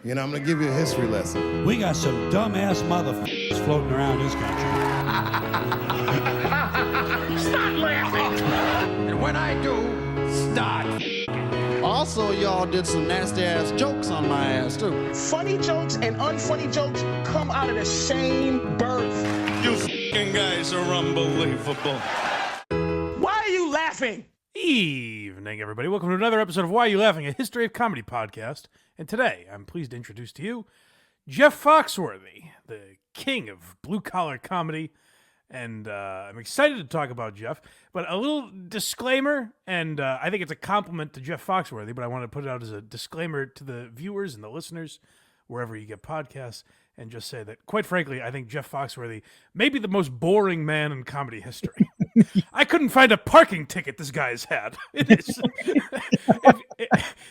You know, I'm going to give you a history lesson. We got some dumbass motherfuckers floating around this country. Stop laughing! And when I do, start. Also, y'all did some nasty-ass jokes on my ass, too. Funny jokes and unfunny jokes come out of the same birth. You f***ing guys are unbelievable. Why are you laughing? Evening, everybody. Welcome to another episode of Why Are You Laughing, a History of Comedy podcast. And today, I'm pleased to introduce to you Jeff Foxworthy, the king of blue-collar comedy. And I'm excited to talk about Jeff. But a little disclaimer, and I think it's a compliment to Jeff Foxworthy, but I want to put it out as a disclaimer to the viewers and the listeners, wherever you get podcasts, and just say that, quite frankly, I think Jeff Foxworthy may be the most boring man in comedy history. I couldn't find a parking ticket this guy's had. It is.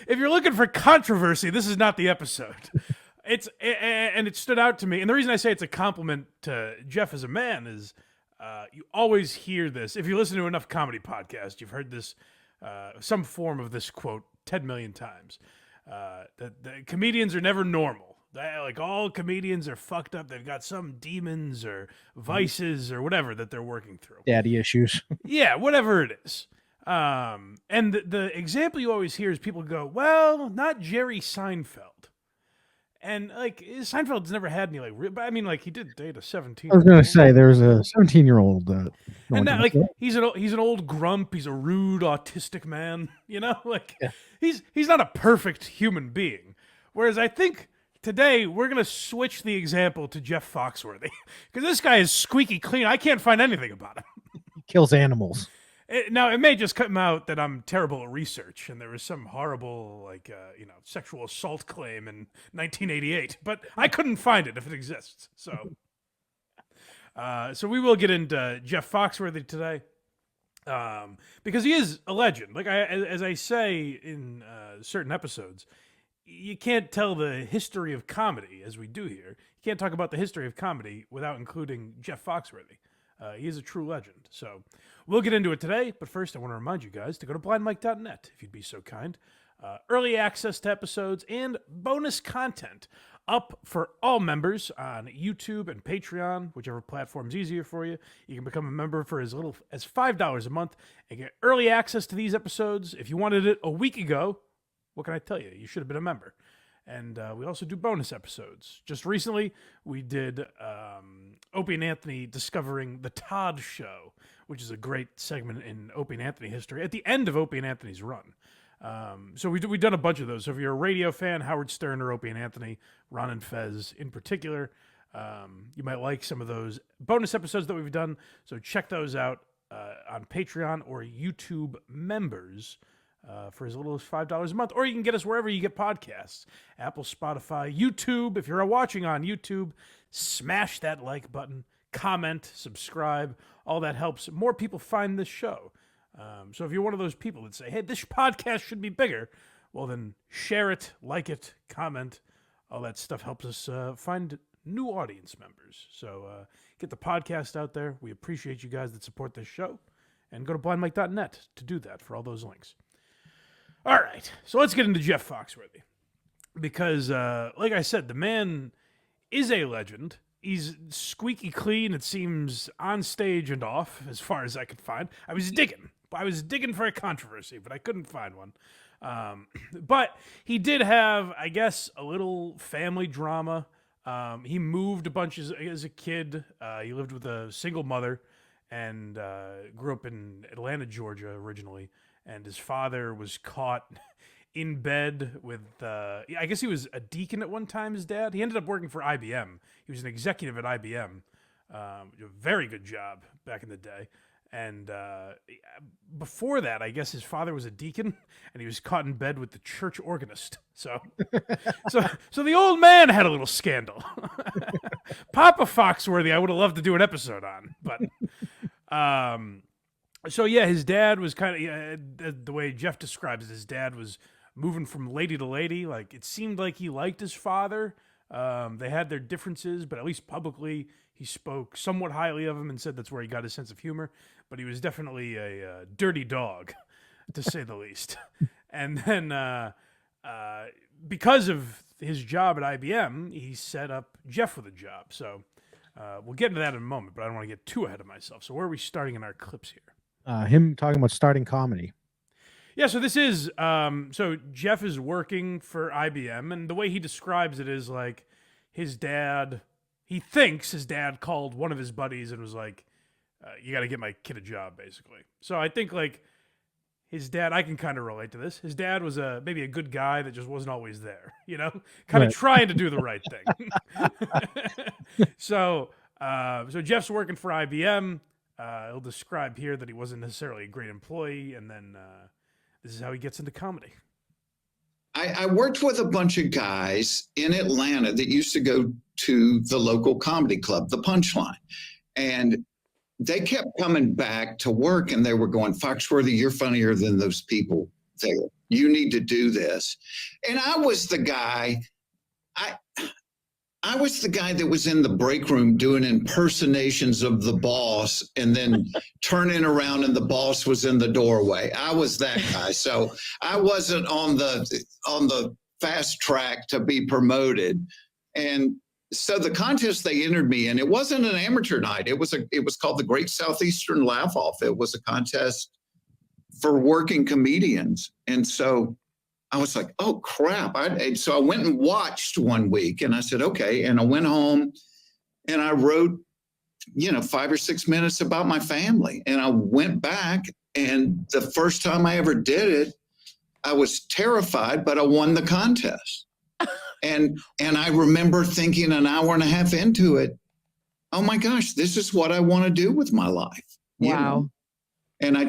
If you're looking for controversy, this is not the episode. And it stood out to me. And the reason I say it's a compliment to Jeff as a man is you always hear this. If you listen to enough comedy podcasts, you've heard this, some form of this quote 10 million times. That the comedians are never normal. Like, all comedians are fucked up. They've got some demons or vices or whatever that they're working through. Daddy issues. Yeah, whatever it is. And the example you always hear is people go, well, not Jerry Seinfeld. And, like, Seinfeld's never had any, like, but I mean, like, he did date a 17-year-old. I was going to say, there's a 17-year-old. And that, like, he's an old grump. He's a rude, autistic man. You know? Like, yeah. He's not a perfect human being. Whereas I think today we're going to switch the example to Jeff Foxworthy. Because this guy is squeaky clean. I can't find anything about him. He kills animals. Now, it may just come out that I'm terrible at research and there was some horrible, like, sexual assault claim in 1988, but I couldn't find it if it exists. So we will get into Jeff Foxworthy today because he is a legend. Like, as I say in certain episodes, you can't tell the history of comedy as we do here. You can't talk about the history of comedy without including Jeff Foxworthy. He is a true legend. So we'll get into it today. But first, I want to remind you guys to go to blindmike.net, if you'd be so kind. Early access to episodes and bonus content up for all members on YouTube and Patreon, whichever platform's easier for you. You can become a member for as little as $5 a month and get early access to these episodes. If you wanted it a week ago, what can I tell you? You should have been a member. And we also do bonus episodes. Just recently, we did Opie and Anthony discovering the Todd Show, which is a great segment in Opie and Anthony history at the end of Opie and Anthony's run. So we've done a bunch of those. So if you're a radio fan, Howard Stern or Opie and Anthony, Ron and Fez in particular, you might like some of those bonus episodes that we've done. So check those out on Patreon or YouTube members. For as little as $5 a month, or you can get us wherever you get podcasts, Apple, Spotify, YouTube. If you're watching on YouTube, smash that like button, comment, subscribe. All that helps more people find this show. So if you're one of those people that say, hey, this podcast should be bigger, well, then share it, like it, comment. All that stuff helps us find new audience members. So get the podcast out there. We appreciate you guys that support this show. And go to blindmike.net to do that for all those links. All right, so let's get into Jeff Foxworthy. Because, like I said, the man is a legend. He's squeaky clean, it seems, on stage and off, as far as I could find. I was digging for a controversy, but I couldn't find one. But he did have, I guess, a little family drama. He moved a bunch as a kid. He lived with a single mother and grew up in Atlanta, Georgia, originally. And his father was caught in bed with, I guess he was a deacon at one time, his dad. He ended up working for IBM. He was an executive at IBM. A very good job back in the day. And before that, I guess his father was a deacon, and he was caught in bed with the church organist. So the old man had a little scandal. Papa Foxworthy, I would have loved to do an episode on. But... So, yeah, his dad was kind of, the way Jeff describes it, his dad was moving from lady to lady. Like, it seemed like he liked his father. They had their differences, but at least publicly he spoke somewhat highly of him and said that's where he got his sense of humor. But he was definitely a dirty dog, to say the least. And then because of his job at IBM, he set up Jeff with a job. So we'll get into that in a moment, but I don't want to get too ahead of myself. So where are we starting in our clips here? Him talking about starting comedy. Yeah, so this is so Jeff is working for IBM, and the way he describes it is like his dad. He thinks his dad called one of his buddies and was like, "You got to get my kid a job," basically. So I think like his dad, I can kind of relate to this. His dad was maybe a good guy that just wasn't always there, kind of trying to do the right thing. So Jeff's working for IBM. He'll describe here that he wasn't necessarily a great employee, and then this is how he gets into comedy. I worked with a bunch of guys in Atlanta that used to go to the local comedy club, the Punchline. And they kept coming back to work and they were going, "Foxworthy, you're funnier than those people there. You need to do this." And I was the guy, I was the guy that was in the break room doing impersonations of the boss and then turning around and the boss was in the doorway. I was that guy. So I wasn't on the fast track to be promoted. And so the contest they entered me in, it wasn't an amateur night. It was called the Great Southeastern Laugh Off. It was a contest for working comedians. And so I was like, oh, crap. So I went and watched one week and I said, okay. And I went home and I wrote, 5 or 6 minutes about my family. And I went back, and the first time I ever did it, I was terrified, but I won the contest. And I remember thinking an hour and a half into it, oh my gosh, this is what I want to do with my life. Wow. And I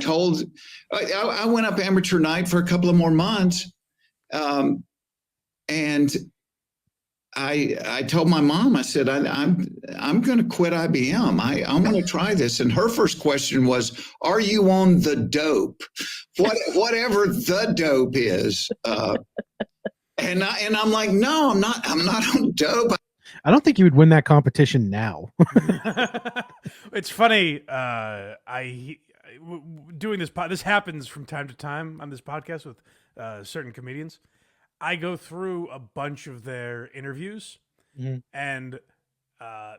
went up amateur night for a couple of more months. And I told my mom, I said, I'm going to quit IBM. I want to try this. And her first question was, are you on the dope? Whatever the dope is. And I'm like, no, I'm not on dope. I don't think you would win that competition now. It's funny. Doing this happens from time to time on this podcast with certain comedians. I go through a bunch of their interviews, and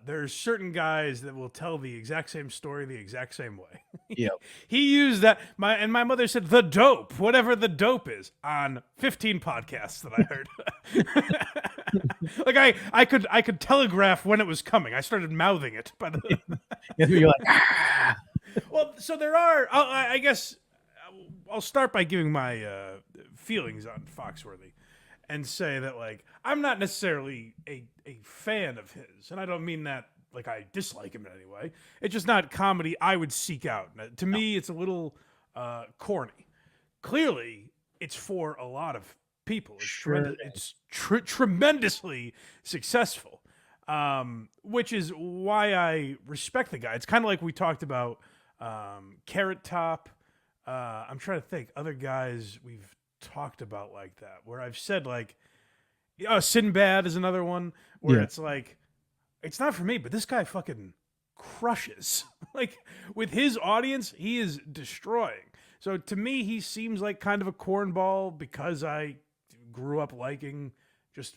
there's certain guys that will tell the exact same story the exact same way. Yeah, he used that. My mother said the dope, whatever the dope is, on 15 podcasts that I heard. Like I could telegraph when it was coming. I started mouthing it. By the you're like, ah. Well, so there are. I guess I'll start by giving my feelings on Foxworthy, and say that like I'm not necessarily a fan of his, and I don't mean that like I dislike him in any way. It's just not comedy I would seek out. To me, it's a little corny. Clearly, it's for a lot of people. It's tremendously successful, which is why I respect the guy. It's kind of like we talked about Carrot Top. I'm trying to think other guys we've talked about like that, where I've said like, Sinbad is another one where it's like, it's not for me, but this guy fucking crushes. Like with his audience, he is destroying. So to me, he seems like kind of a cornball because I grew up liking just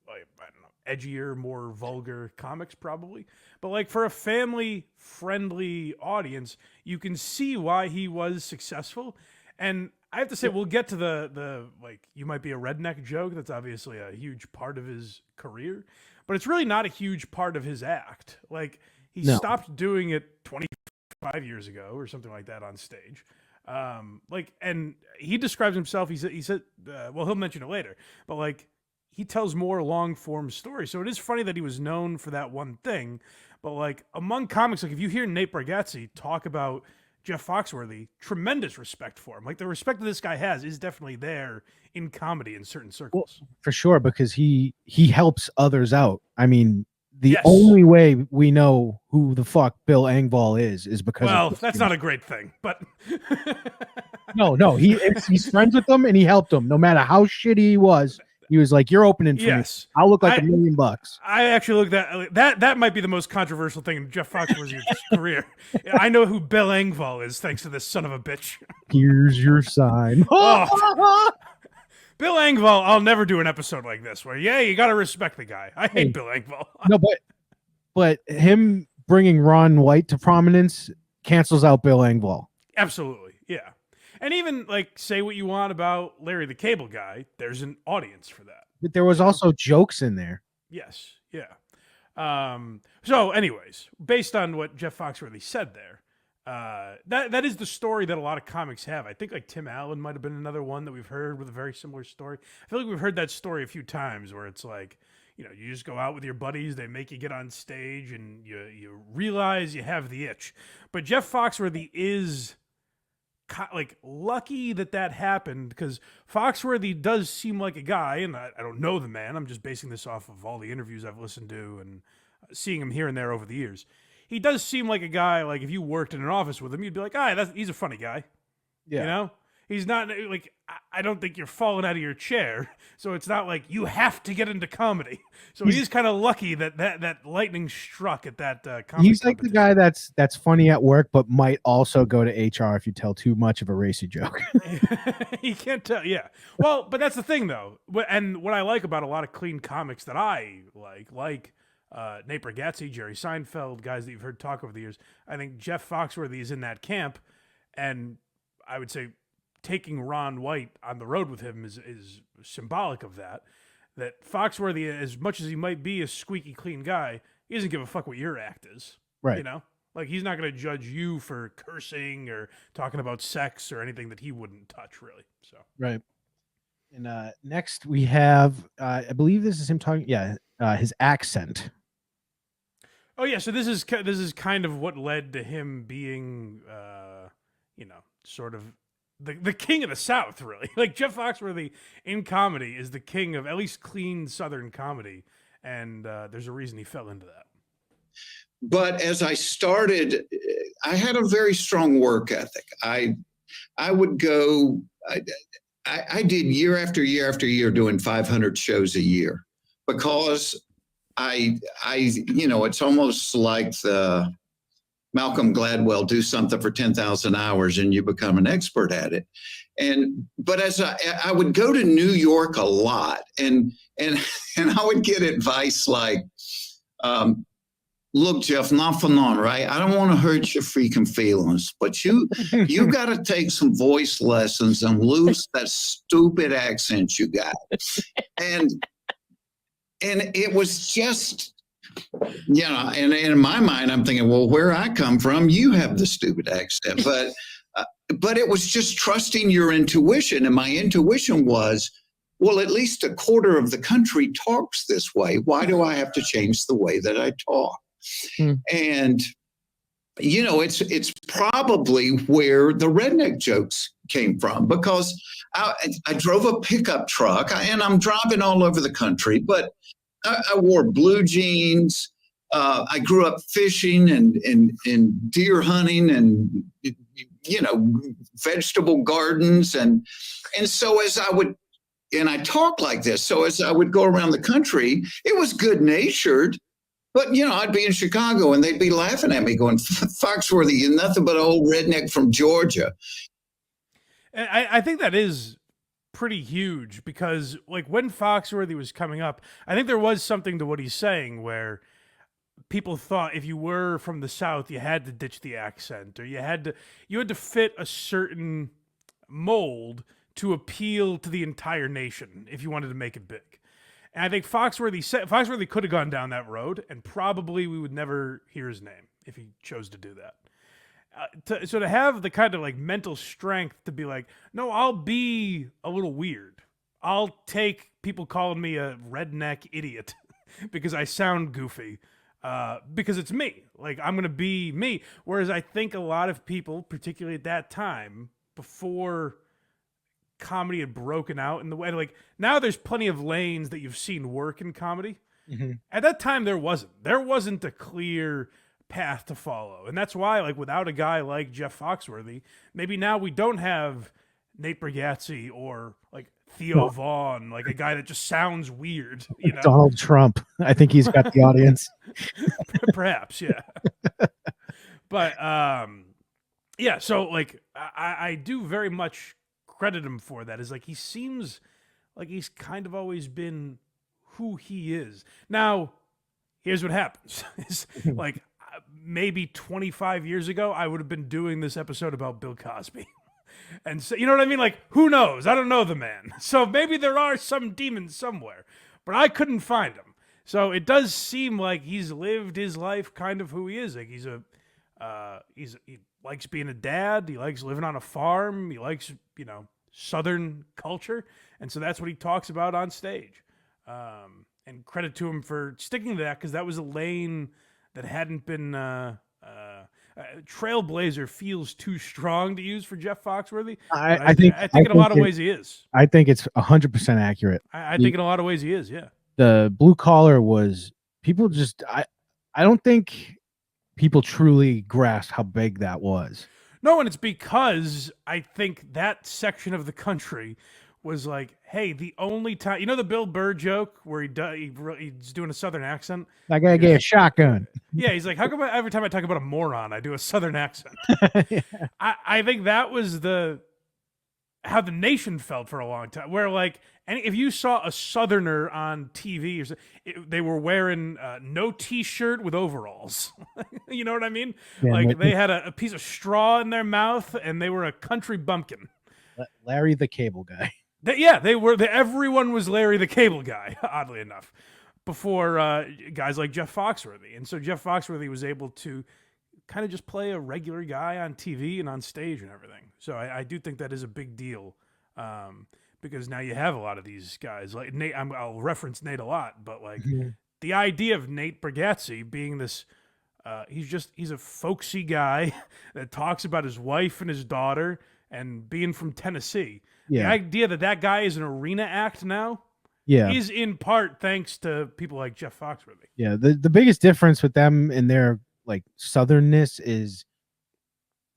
like, I don't know, edgier, more vulgar comics probably. But like for a family friendly audience, you can see why he was successful. And I have to say, we'll get to the like, you might be a redneck joke. That's obviously a huge part of his career, but it's really not a huge part of his act. Like he stopped doing it 25 years ago or something like that on stage. And he describes himself, he said, well, he'll mention it later, but like he tells more long form stories. So it is funny that he was known for that one thing, but like among comics, like if you hear Nate Bargatze talk about Jeff Foxworthy, tremendous respect for him. Like the respect that this guy has is definitely there in comedy in certain circles. Well, for sure, because he helps others out. I mean, the only way we know who the fuck Bill Engvall is because. Well, that's not a great thing, but no, he's friends with them and he helped them no matter how shitty he was. He was like, "You're opening for me. I'll look like $1 million." I actually looked at that might be the most controversial thing in Jeff Foxworthy's career. I know who Bill Engvall is, thanks to this son of a bitch. Here's your sign. Bill Engvall, I'll never do an episode like this where, you got to respect the guy. I hate Bill Engvall. No, but him bringing Ron White to prominence cancels out Bill Engvall. Absolutely, yeah. And even, like, say what you want about Larry the Cable Guy, there's an audience for that. But there was also jokes in there. Yes, yeah. So, anyways, based on what Jeff Foxworthy said there, that is the story that a lot of comics have. I think like Tim Allen might have been another one that we've heard with a very similar story. I feel like we've heard that story a few times where it's like, you know, you just go out with your buddies, they make you get on stage, and you realize you have the itch. But Jeff Foxworthy is like lucky that happened, because Foxworthy does seem like a guy, and I don't know the man. I'm just basing this off of all the interviews I've listened to and seeing him here and there over the years. He does seem like a guy, like if you worked in an office with him, you'd be like, he's a funny guy. Yeah. You know? He's not like, I don't think you're falling out of your chair. So it's not like you have to get into comedy. So he's kind of lucky that lightning struck at that comedy. He's like the guy that's funny at work, but might also go to HR if you tell too much of a racy joke. You can't tell. Yeah. Well, but that's the thing though. And what I like about a lot of clean comics that I like Nate Bargatze, Jerry Seinfeld, guys that you've heard talk over the years, I think Jeff Foxworthy is in that camp. And I would say taking Ron White on the road with him is symbolic of that. That Foxworthy, as much as he might be a squeaky clean guy, he doesn't give a fuck what your act is. Right. You know? Like, he's not going to judge you for cursing or talking about sex or anything that he wouldn't touch, really. So right. And next we have, I believe this is him talking. Yeah, his accent. Oh yeah, so this is kind of what led to him being, sort of the king of the South, really. Like, Jeff Foxworthy in comedy is the king of at least clean Southern comedy, and there's a reason he fell into that. But as I started, I had a very strong work ethic. I would go. I did year after year after year doing 500 shows a year, because it's almost like the Malcolm Gladwell, do something for 10,000 hours and you become an expert at it. But as I would go to New York a lot, and I would get advice like, look, Jeff, not for none, right? I don't want to hurt your freaking feelings, but you got to take some voice lessons and lose that stupid accent you got. And it was just, and in my mind, I'm thinking, well, where I come from, you have the stupid accent. But it was just trusting your intuition. And my intuition was, well, at least a quarter of the country talks this way. Why do I have to change the way that I talk? And, it's probably where the redneck jokes came from, because I drove a pickup truck, and I'm driving all over the country, but I wore blue jeans. I grew up fishing and deer hunting and, vegetable gardens. And so I talk like this. So as I would go around the country, it was good natured. But, I'd be in Chicago and they'd be laughing at me going, Foxworthy, you're nothing but an old redneck from Georgia. And I think that is pretty huge, because like when Foxworthy was coming up, I think there was something to what he's saying where people thought if you were from the South, you had to ditch the accent, or you had to fit a certain mold to appeal to the entire nation if you wanted to make it big. And I think Foxworthy could have gone down that road, and probably we would never hear his name if he chose to do that. So to have the kind of like mental strength to be like, no, I'll be a little weird. I'll take people calling me a redneck idiot because I sound goofy, because it's me. Like, I'm going to be me. Whereas I think a lot of people, particularly at that time, before comedy had broken out in the way, like now there's plenty of lanes that you've seen work in comedy. Mm-hmm. At that time, there wasn't a clear path to follow. And that's why, like, without a guy like Jeff Foxworthy, maybe now we don't have Nate Bargatze or like Theo Vaughn, like a guy that just sounds weird, Donald Trump. I think he's got the audience. Perhaps, yeah. But so like I do very much credit him for that. Is like he seems like he's kind of always been who he is. Now, here's what happens. Is like maybe 25 years ago, I would have been doing this episode about Bill Cosby. And so, you know what I mean? Like, who knows? I don't know the man. So maybe there are some demons somewhere, but I couldn't find them. So it does seem like he's lived his life kind of who he is. Like he likes being a dad. He likes living on a farm. He likes, Southern culture. And so that's what he talks about on stage. And credit to him for sticking to that, because that was a lane that hadn't been trailblazer feels too strong to use for Jeff Foxworthy. I think in a lot of ways he is. I think it's 100% accurate. I think in a lot of ways he is. Yeah. The blue collar was people just. I don't think people truly grasped how big that was. No, and it's because I think that section of the country was like, hey, the only time, the Bill Burr joke where he's doing a Southern accent? I gotta get a shotgun. Yeah, he's like, how come every time I talk about a moron, I do a Southern accent? Yeah. I think that was how the nation felt for a long time, where like, if you saw a Southerner on TV, they were wearing no T-shirt with overalls. You know what I mean? Yeah, like they had a piece of straw in their mouth and they were a country bumpkin. Larry the Cable Guy. They were. Everyone was Larry the Cable Guy, oddly enough, before guys like Jeff Foxworthy. And so Jeff Foxworthy was able to kind of just play a regular guy on TV and on stage and everything. So I do think that is a big deal, because now you have a lot of these guys. Like Nate, I'll reference Nate a lot, but like the idea of Nate Bargatze being this, he's a folksy guy that talks about his wife and his daughter and being from Tennessee. Yeah. The idea that guy is an arena act now is in part thanks to people like Jeff Foxworthy. Yeah, the biggest difference with them and their like southernness is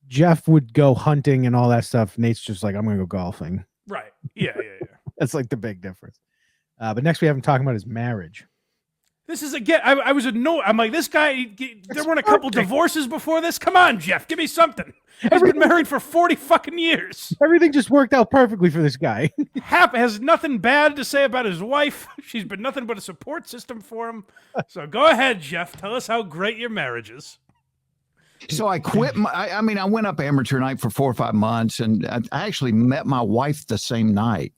Jeff would go hunting and all that stuff. Nate's just like, I'm going to go golfing. Right. Yeah. That's like the big difference. But next we have him talking about his marriage. This is again. I was annoyed. I'm like, this guy. There weren't a couple divorces before this. Come on, Jeff, give me something. He's been married for 40 fucking years. Everything just worked out perfectly for this guy. Has nothing bad to say about his wife. She's been nothing but a support system for him. So go ahead, Jeff. Tell us how great your marriage is. So I quit. I went up amateur night for 4 or 5 months, and I actually met my wife the same night.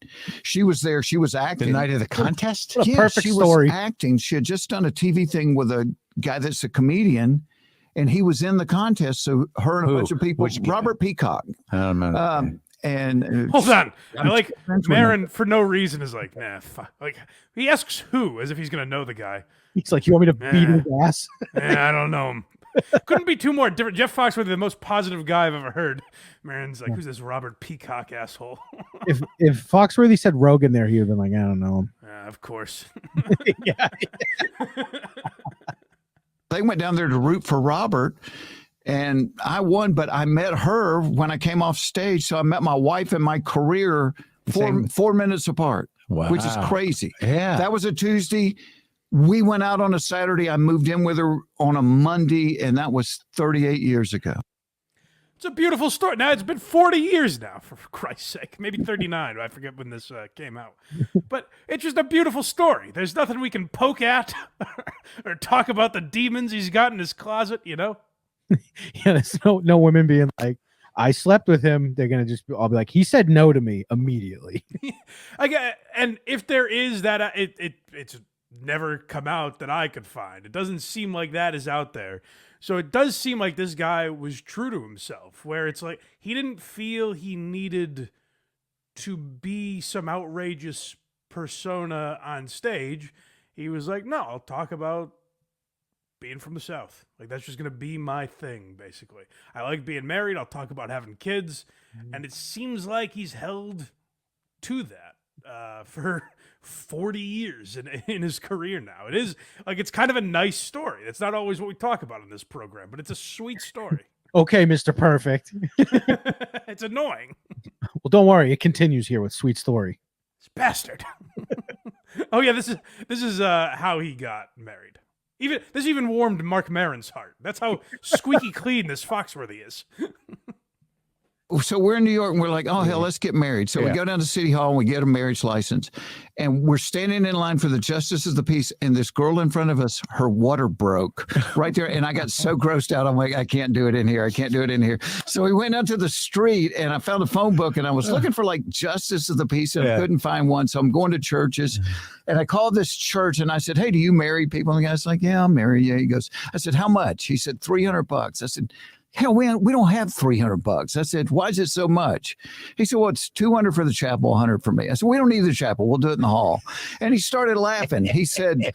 She was there. She was acting. The night of the contest? What a perfect story. Was acting. She had just done a TV thing with a guy that's a comedian, and he was in the contest. So her and a bunch of people. Robert Peacock. I don't know. And hold on. I like Marin for no reason is like, nah, fuck. Like he asks who as if he's gonna know the guy. He's like, you want me to beat his ass? I don't know him. Couldn't be two more different. Jeff Foxworthy, the most positive guy I've ever heard. Marin's like, who's this Robert Peacock asshole? if Foxworthy said Rogan there, he would have been like, I don't know him. Of course. Yeah. They went down there to root for Robert, and I won, but I met her when I came off stage. So I met my wife and my career 4 minutes apart, which is crazy. Yeah. That was a Tuesday. We went out on a Saturday. I moved in with her on a Monday, and that was 38 years ago. It's a beautiful story. Now, it's been 40 years now, for Christ's sake. Maybe 39. I forget when this came out. But it's just a beautiful story. There's nothing we can poke at or talk about the demons he's got in his closet, Yeah, there's no women being like, I slept with him. They're going to just all be like, he said no to me immediately. And if there is that, it's never come out that I could find. It doesn't seem like that is out there. So it does seem like this guy was true to himself, where it's like he didn't feel he needed to be some outrageous persona on stage. He was like, no, I'll talk about being from the South. Like, that's just going to be my thing, basically. I like being married. I'll talk about having kids. And it seems like he's held to that for 40 years in his career now. It is like, it's kind of a nice story. It's not always what we talk about in this program, but it's a sweet story. Okay, Mr. Perfect. It's annoying. Well, don't worry. It continues here with Sweet Story. This bastard. Oh yeah, this is how he got married. This even warmed Mark Maron's heart. That's how squeaky clean this Foxworthy is. so we're in New York and we're like, oh, hell, let's get married. So we go down to City Hall and we get a marriage license. And we're standing in line for the justice of the peace. And this girl in front of us, her water broke right there. And I got so grossed out. I'm like, I can't do it in here. I can't do it in here. So we went out to the street and I found a phone book and I was looking for like justice of the peace and I couldn't find one. So I'm going to churches and I called this church and I said, hey, do you marry people? And the guy's like, yeah, I'll marry you. He goes, I said, how much? He said, $300. I said, hell, we don't have $300. I said, why is it so much? He said, well, it's $200 for the chapel, $100 for me. I said, we don't need the chapel. We'll do it in the hall. And he started laughing. He said,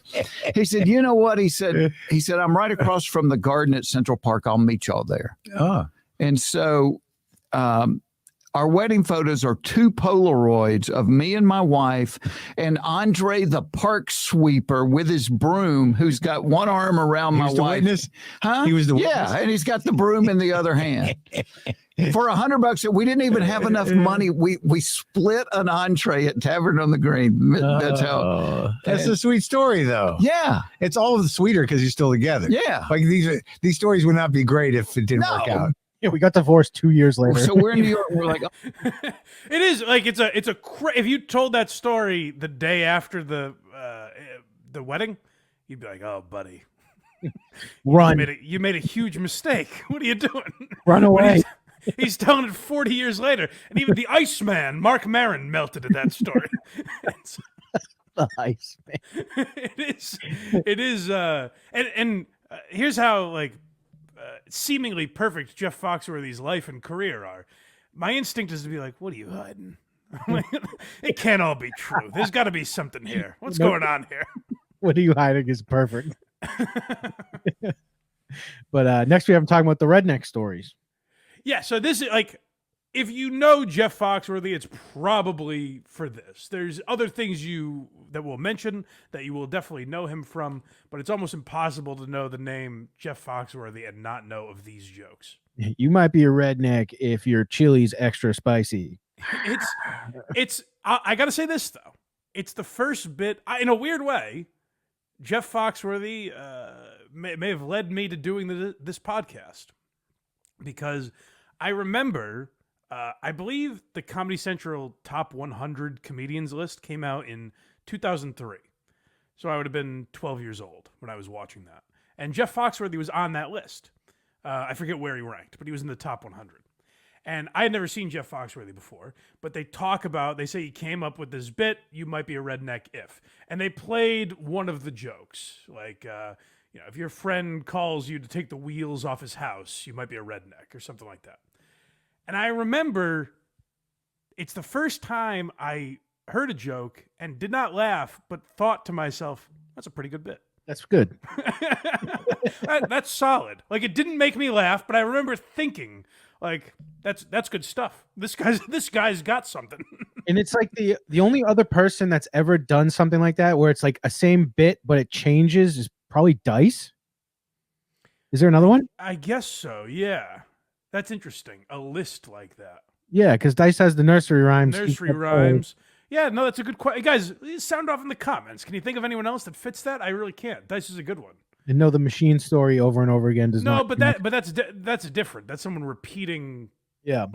you know what? He said, I'm right across from the garden at Central Park. I'll meet y'all there. Oh. And so, our wedding photos are 2 Polaroids of me and my wife and Andre the park sweeper with his broom who's got one arm around my wife. Witness? Huh? He was the witness? Yeah, and he's got the broom in the other hand. For $100, we didn't even have enough money. We split an entree at Tavern on the Green. That's how. That's a sweet story, though. Yeah, it's all the sweeter because you're still together. Yeah, like these stories would not be great if it didn't work out. Yeah, we got divorced 2 years later. So we're in New York. And we're like, oh. It is like it's a if you told that story the day after the wedding, you'd be like, oh, buddy, run! You made a huge mistake. What are you doing? Run away! He's telling it 40 years later, and even the Iceman, Mark Maron, melted at that story. The Iceman. It is, and here's how seemingly perfect Jeff Foxworthy's life and career are. My instinct is to be like, what are you hiding? It can't all be true. There's got to be something here. What's going on here? What are you hiding is perfect. But next we have talking about the redneck stories. Yeah, so this is if you know Jeff Foxworthy, it's probably for this. There's other things that we'll mention that you will definitely know him from, but it's almost impossible to know the name Jeff Foxworthy and not know of these jokes. You might be a redneck if your chili's extra spicy. I got to say this, though. It's the first bit, in a weird way, Jeff Foxworthy may have led me to doing this podcast, because I remember... I believe the Comedy Central Top 100 Comedians list came out in 2003. So I would have been 12 years old when I was watching that. And Jeff Foxworthy was on that list. I forget where he ranked, but he was in the top 100. And I had never seen Jeff Foxworthy before, but they say he came up with this bit, you might be a redneck if. And they played one of the jokes, like, if your friend calls you to take the wheels off his house, you might be a redneck or something like that. And I remember it's the first time I heard a joke and did not laugh, but thought to myself, that's a pretty good bit. That's good. That's solid. It didn't make me laugh, but I remember thinking, that's good stuff. This guy's got something. And it's like the only other person that's ever done something like that, where it's like a same bit, but it changes, is probably Dice. Is there another one? I guess so, yeah. That's interesting. A list like that. Yeah, because Dice has the nursery rhymes. Nursery rhymes. Yeah, no, that's a good question. Guys, sound off in the comments. Can you think of anyone else that fits that? I really can't. Dice is a good one. And know the machine story over and over again does not. No, but that's different. That's someone repeating. Yeah,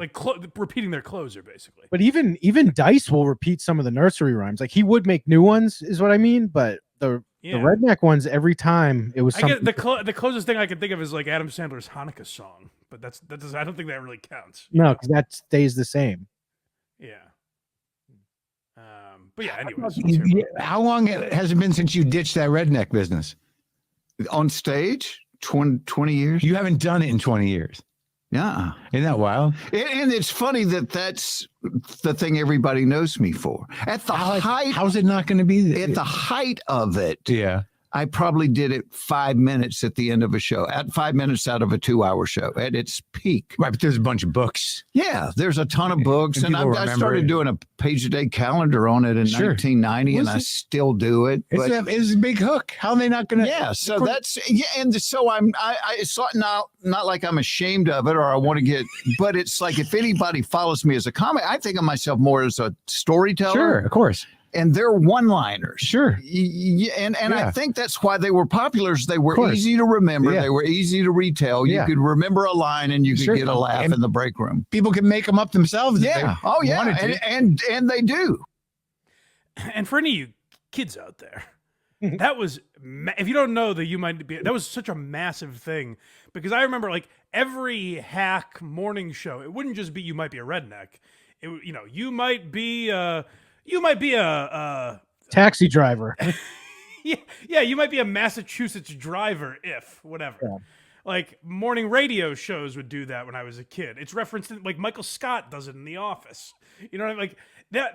repeating their closer, basically. But even Dice will repeat some of the nursery rhymes. He would make new ones, is what I mean. But the redneck ones, every time it was something. The closest thing I can think of is Adam Sandler's Hanukkah song, but I don't think that really counts. No, because that stays the same. Yeah. But yeah, anyways. How long has it been since you ditched that redneck business? On stage? 20 years? You haven't done it in 20 years. Yeah. Isn't that wild? And it's funny that's the thing everybody knows me for. At the height. How's it not going to be? At the height of it. Yeah. I probably did it 5 minutes at the end of a show, at 5 minutes out of a 2-hour show at its peak. Right, but there's a bunch of books. Yeah, there's a ton of books. And I started doing a page-a-day calendar on it in 1990, and I still do it. It's a big hook. How are they not going to? Yeah, so and so it's not like I'm ashamed of it or I want to get, but it's like if anybody follows me as a comic, I think of myself more as a storyteller. Sure, of course. and they're one-liners. Sure. And Yeah. I think that's why they were popular. Is they were course. easy to remember. Yeah. They were easy to retell. You Yeah. could remember a line and you could Sure. get a laugh And in the break room. People can make them up themselves. if Yeah. they Oh yeah. wanted to. And they do. And for any of you kids out there, that was if you don't know that you might be, that was such a massive thing, because I remember like every hack morning show, it wouldn't just be You Might Be a Redneck. It, you know, you might be a Taxi driver. yeah, you might be a Massachusetts driver if whatever. Yeah. Like morning radio shows would do that when I was a kid. It's referenced in, like Michael Scott does it in The Office. You know what I mean? Like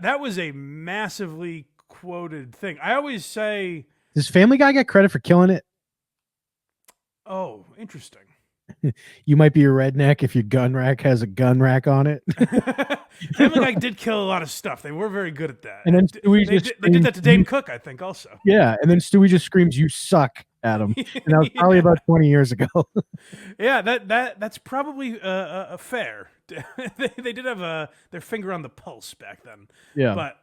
that was a massively quoted thing. I always say, Does Family Guy get credit for killing it? oh, interesting. You might be a redneck if your gun rack has a gun rack on it. Family Guy did kill a lot of stuff. They were very good at that. And then Stewie they just did that to Dane screams, Cook, I think, also. yeah, and then Stewie just screams, "You suck," at him. And that was probably about 20 years ago. Yeah, that's probably fair. They did have their finger on the pulse back then. Yeah. But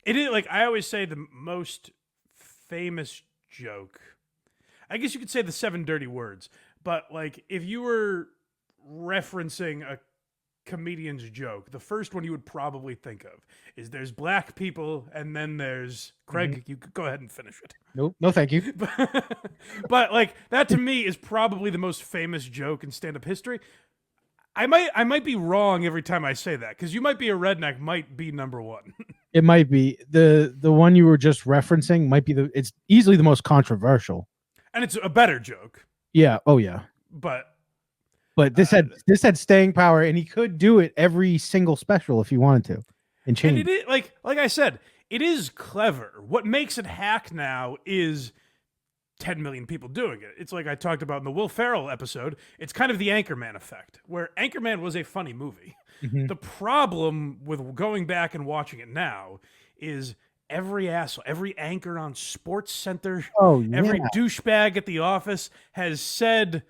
it is like I always say the most famous joke. I guess you could say the 7 dirty words, but like if you were referencing a comedian's joke, the first one you would probably think of is there's black people and then there's Craig. You could go ahead and finish it. Nope. No, thank you. But like that to me is probably the most famous joke in stand-up history. I might be wrong every time I say that, because You Might Be a Redneck might be number one. It might be the one you were just referencing. Might be it's easily the most controversial. And it's a better joke. Yeah. Oh yeah. But this had staying power, and he could do it every single special if he wanted to, and change. And it is like I said, it is clever. What makes it hack now is 10 million people doing it. It's like I talked about in the Will Ferrell episode. It's kind of the Anchorman effect, where Anchorman was a funny movie. Mm-hmm. The problem with going back and watching it now is every asshole, every anchor on Sports Center, every douchebag at The Office has said,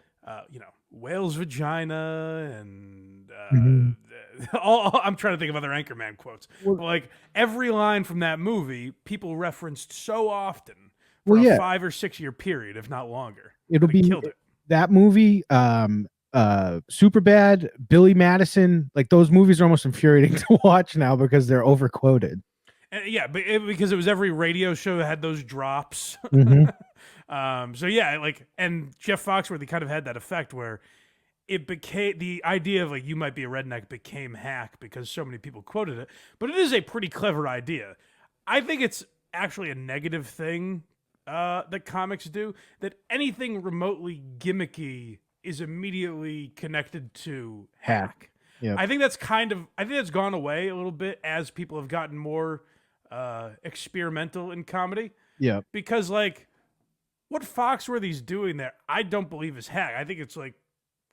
whale's vagina and I'm trying to think of other Anchorman quotes. But like every line from that movie, people referenced so often for a 5 or 6 year period, if not longer. It'll be killed it. That movie, Superbad, Billy Madison. Like those movies are almost infuriating to watch now because they're overquoted. And yeah, but because it was every radio show that had those drops. So yeah, like, and Jeff Foxworthy kind of had that effect where it became the idea of like You Might Be a Redneck became hack because so many people quoted it. But it is a pretty clever idea. I think it's actually a negative thing that comics do, that anything remotely gimmicky is immediately connected to hack. Yeah. I think that's gone away a little bit as people have gotten more experimental in comedy. Yeah. Because like what Foxworthy's doing there, I don't believe is hack. I think it's like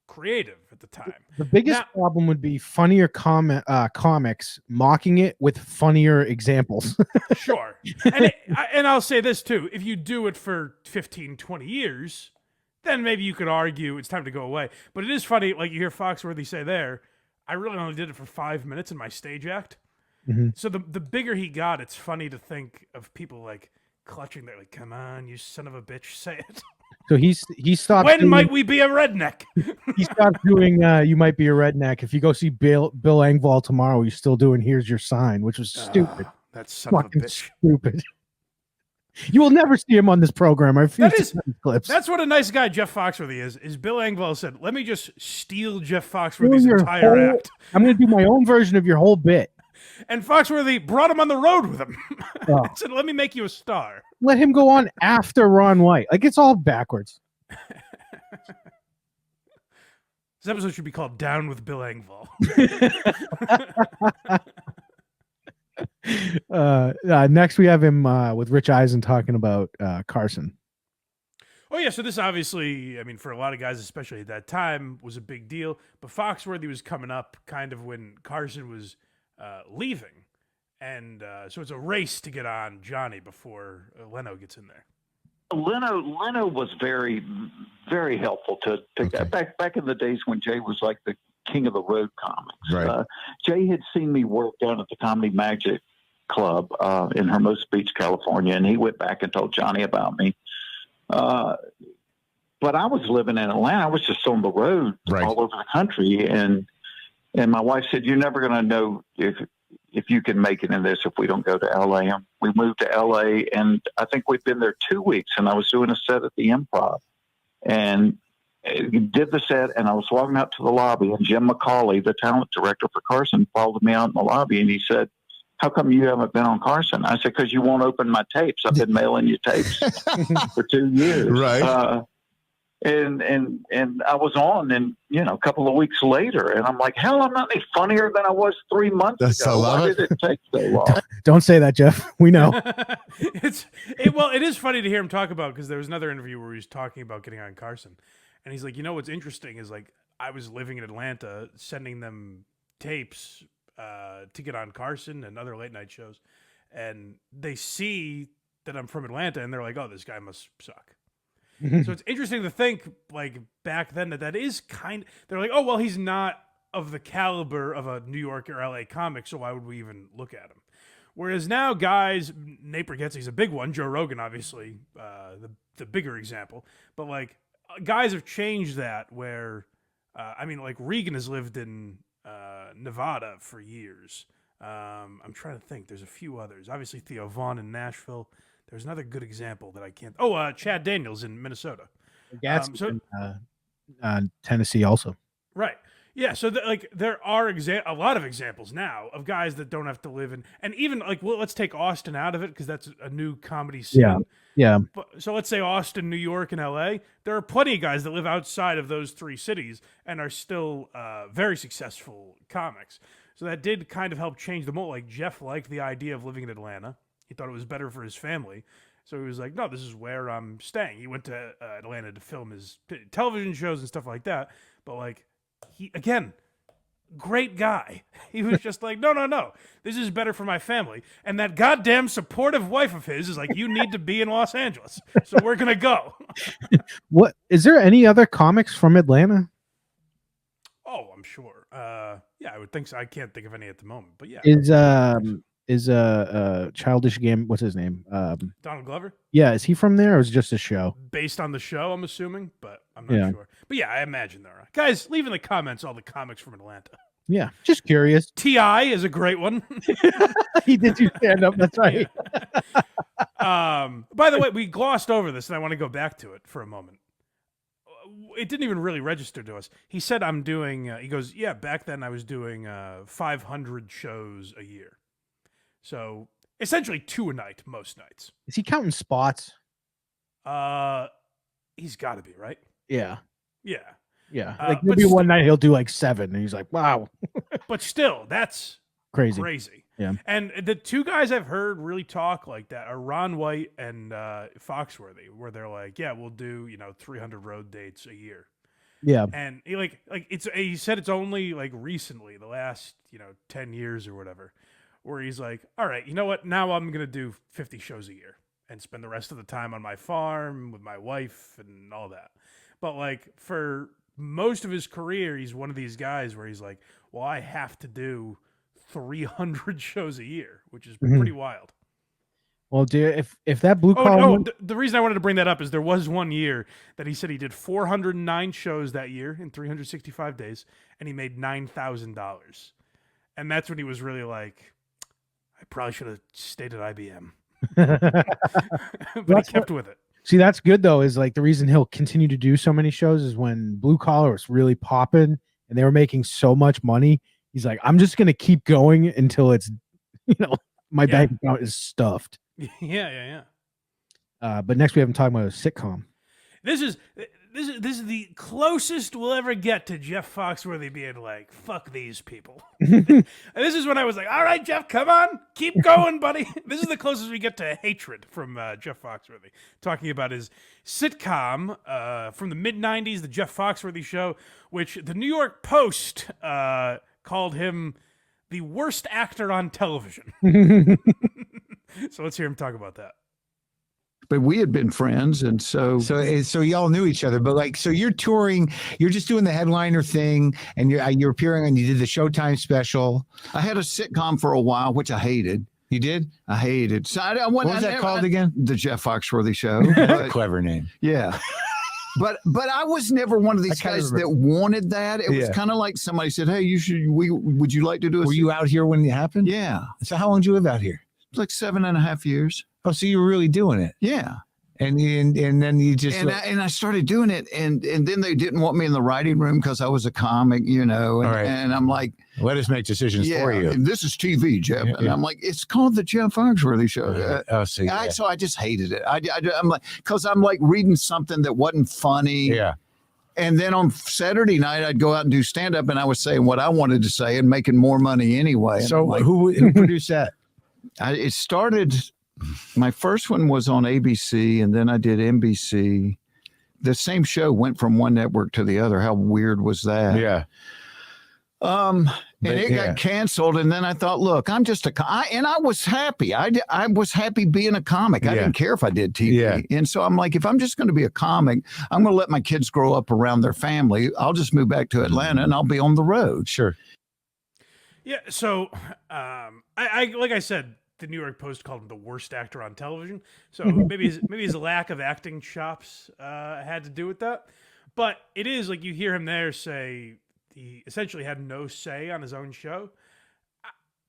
creative at the time. The biggest problem would be funnier comics mocking it with funnier examples. Sure. And I'll say this too. If you do it for 15, 20 years, then maybe you could argue it's time to go away. But it is funny, like you hear Foxworthy say there, I really only did it for 5 minutes in my stage act. Mm-hmm. So the bigger he got, it's funny to think of people like clutching their like, come on, you son of a bitch, say it. So he stopped. When might we be a redneck? He stopped doing You Might Be a Redneck. If you go see Bill Engvall tomorrow, he's still doing Here's Your Sign, which was stupid. That's son of a Fucking bitch. stupid. You will never see him on this program. I refuse to send clips. That's what a nice guy Jeff Foxworthy is Bill Engvall said, let me just steal Jeff Foxworthy's entire act. I'm going to do my own version of your whole bit. And Foxworthy brought him on the road with him. Oh. Said, let me make you a star. Let him go on after Ron White. Like, it's all backwards. This episode should be called Down with Bill Engvall. Next, we have him with Rich Eisen talking about Carson. Oh, yeah. So this obviously, I mean, for a lot of guys, especially at that time, was a big deal. But Foxworthy was coming up kind of when Carson was leaving. And so it's a race to get on Johnny before Leno gets in there. Leno was very, very helpful to back in the days when Jay was like the king of the road comics. Right. Jay had seen me work down at the Comedy Magic club in Hermosa Beach, California, and he went back and told Johnny about me. But I was living in Atlanta. I was just on the road all over the country, and my wife said, "You're never going to know if you can make it in this if we don't go to LA." And we moved to LA, and I think we've been there 2 weeks. And I was doing a set at the Improv, and did the set, and I was walking out to the lobby, and Jim McCauley, the talent director for Carson, followed me out in the lobby, and he said, "How come you haven't been on Carson?" I said, "Because you won't open my tapes. I've been mailing you tapes for 2 years." Right. And I was on, and a couple of weeks later, and I'm like, hell, I'm not any funnier than I was 3 months ago. Why did it take so long? Don't say that, Jeff. We know. Well, it is funny to hear him talk about, because there was another interview where he was talking about getting on Carson, and he's like, what's interesting is, like, I was living in Atlanta, sending them tapes to get on Carson and other late night shows, and they see that I'm from Atlanta, and they're like, oh, this guy must suck. So it's interesting to think, like, back then that is they're like, oh, well, he's not of the caliber of a New York or LA comic, so why would we even look at him? Whereas now guys, Nate Bargatze's a big one, Joe Rogan, obviously, the bigger example, but, like, guys have changed that where, like, Regan has lived in Nevada for years. I'm trying to think. There's a few others. Obviously, Theo Vaughn in Nashville. There's another good example that I can't. Oh, Chad Daniels in Minnesota. Tennessee also. Right. Yeah. So there are a lot of examples now of guys that don't have to live in, and even like, well, let's take Austin out of it because that's a new comedy scene. Yeah. Yeah. So let's say Austin, New York, and LA. There are plenty of guys that live outside of those three cities and are still very successful comics. So that did kind of help change the mold. Like, Jeff liked the idea of living in Atlanta. He thought it was better for his family. So he was like, no, this is where I'm staying. He went to Atlanta to film his television shows and stuff like that. But, like, he, again, great guy. He was just like, no, this is better for my family. And that goddamn supportive wife of his is like, you need to be in Los Angeles. So we're going to go. What, is there any other comics from Atlanta? Oh, I'm sure. Yeah, I would think so. I can't think of any at the moment, but yeah. Is Childish Game, what's his name? Donald Glover? Yeah, is he from there or is it just a show? Based on the show, I'm assuming, but I'm not sure. But yeah, I imagine there are. Guys, leave in the comments all the comics from Atlanta. Yeah, just curious. T.I. is a great one. He did do stand up, that's right. By the way, we glossed over this, and I want to go back to it for a moment. It didn't even really register to us. He said, I'm doing, he goes, yeah, back then I was doing 500 shows a year. So essentially 2 a night, most nights. Is he counting spots? He's got to be, right? Yeah. Yeah. Yeah. Like maybe one night he'll do like 7 and he's like, wow. But still, that's crazy. Yeah. And the 2 guys I've heard really talk like that are Ron White and Foxworthy, where they're like, yeah, we'll do, 300 road dates a year. Yeah. And he said it's only like recently, the last, 10 years or whatever, where he's like, all right, you know what? Now I'm going to do 50 shows a year and spend the rest of the time on my farm with my wife and all that. But like for most of his career, he's one of these guys where he's like, well, I have to do 300 shows a year, which is pretty wild. Well, dude, if that blue collar... the reason I wanted to bring that up is there was one year that he said he did 409 shows that year in 365 days, and he made $9,000. And that's when he was really like, I probably should have stayed at IBM. But he kept with it. See, that's good, though, is like the reason he'll continue to do so many shows is when blue collar was really popping and they were making so much money. He's like, I'm just going to keep going until it's, my bank account is stuffed. Yeah. But next we have him talking about a sitcom. This is the closest we'll ever get to Jeff Foxworthy being like, fuck these people. And this is when I was like, all right, Jeff, come on, keep going, buddy. This is the closest we get to hatred from Jeff Foxworthy, talking about his sitcom from the mid-90s, the Jeff Foxworthy Show, which the New York Post called him the worst actor on television. So let's hear him talk about that. But we had been friends, and so y'all knew each other. But like, so you're touring, you're just doing the headliner thing, and you're appearing, and you did the Showtime special. I had a sitcom for a while, which I hated. You did? I hated. So What was that called again? The Jeff Foxworthy Show. Clever name. Yeah. But I was never one of these guys that wanted that. It was kind of like somebody said, "Hey, would you like to do a?" Were you out here when it happened? Yeah. So how long did you live out here? Like 7.5 years. Oh, so you were really doing it? Yeah. And then you just and I started doing it, and then they didn't want me in the writing room because I was a comic, and I'm like, let us make decisions for you. This is TV, Jeff, and I'm like, it's called the Jeff Foxworthy Show. So I just hated it. I'm like, because I'm like reading something that wasn't funny. Yeah. And then on Saturday night, I'd go out and do stand up, and I was saying what I wanted to say and making more money anyway. So like, who produced that? It started. My first one was on ABC, and then I did NBC. The same show went from one network to the other. How weird was that? Yeah. And it got canceled, and then I thought, look, I'm just and I was happy. I was happy being a comic. I didn't care if I did TV. Yeah. And so I'm like, if I'm just going to be a comic, I'm going to let my kids grow up around their family. I'll just move back to Atlanta, and I'll be on the road. Sure. Yeah. So, I like I said, the New York Post called him the worst actor on television. So maybe his lack of acting chops had to do with that. But it is like you hear him there say he essentially had no say on his own show.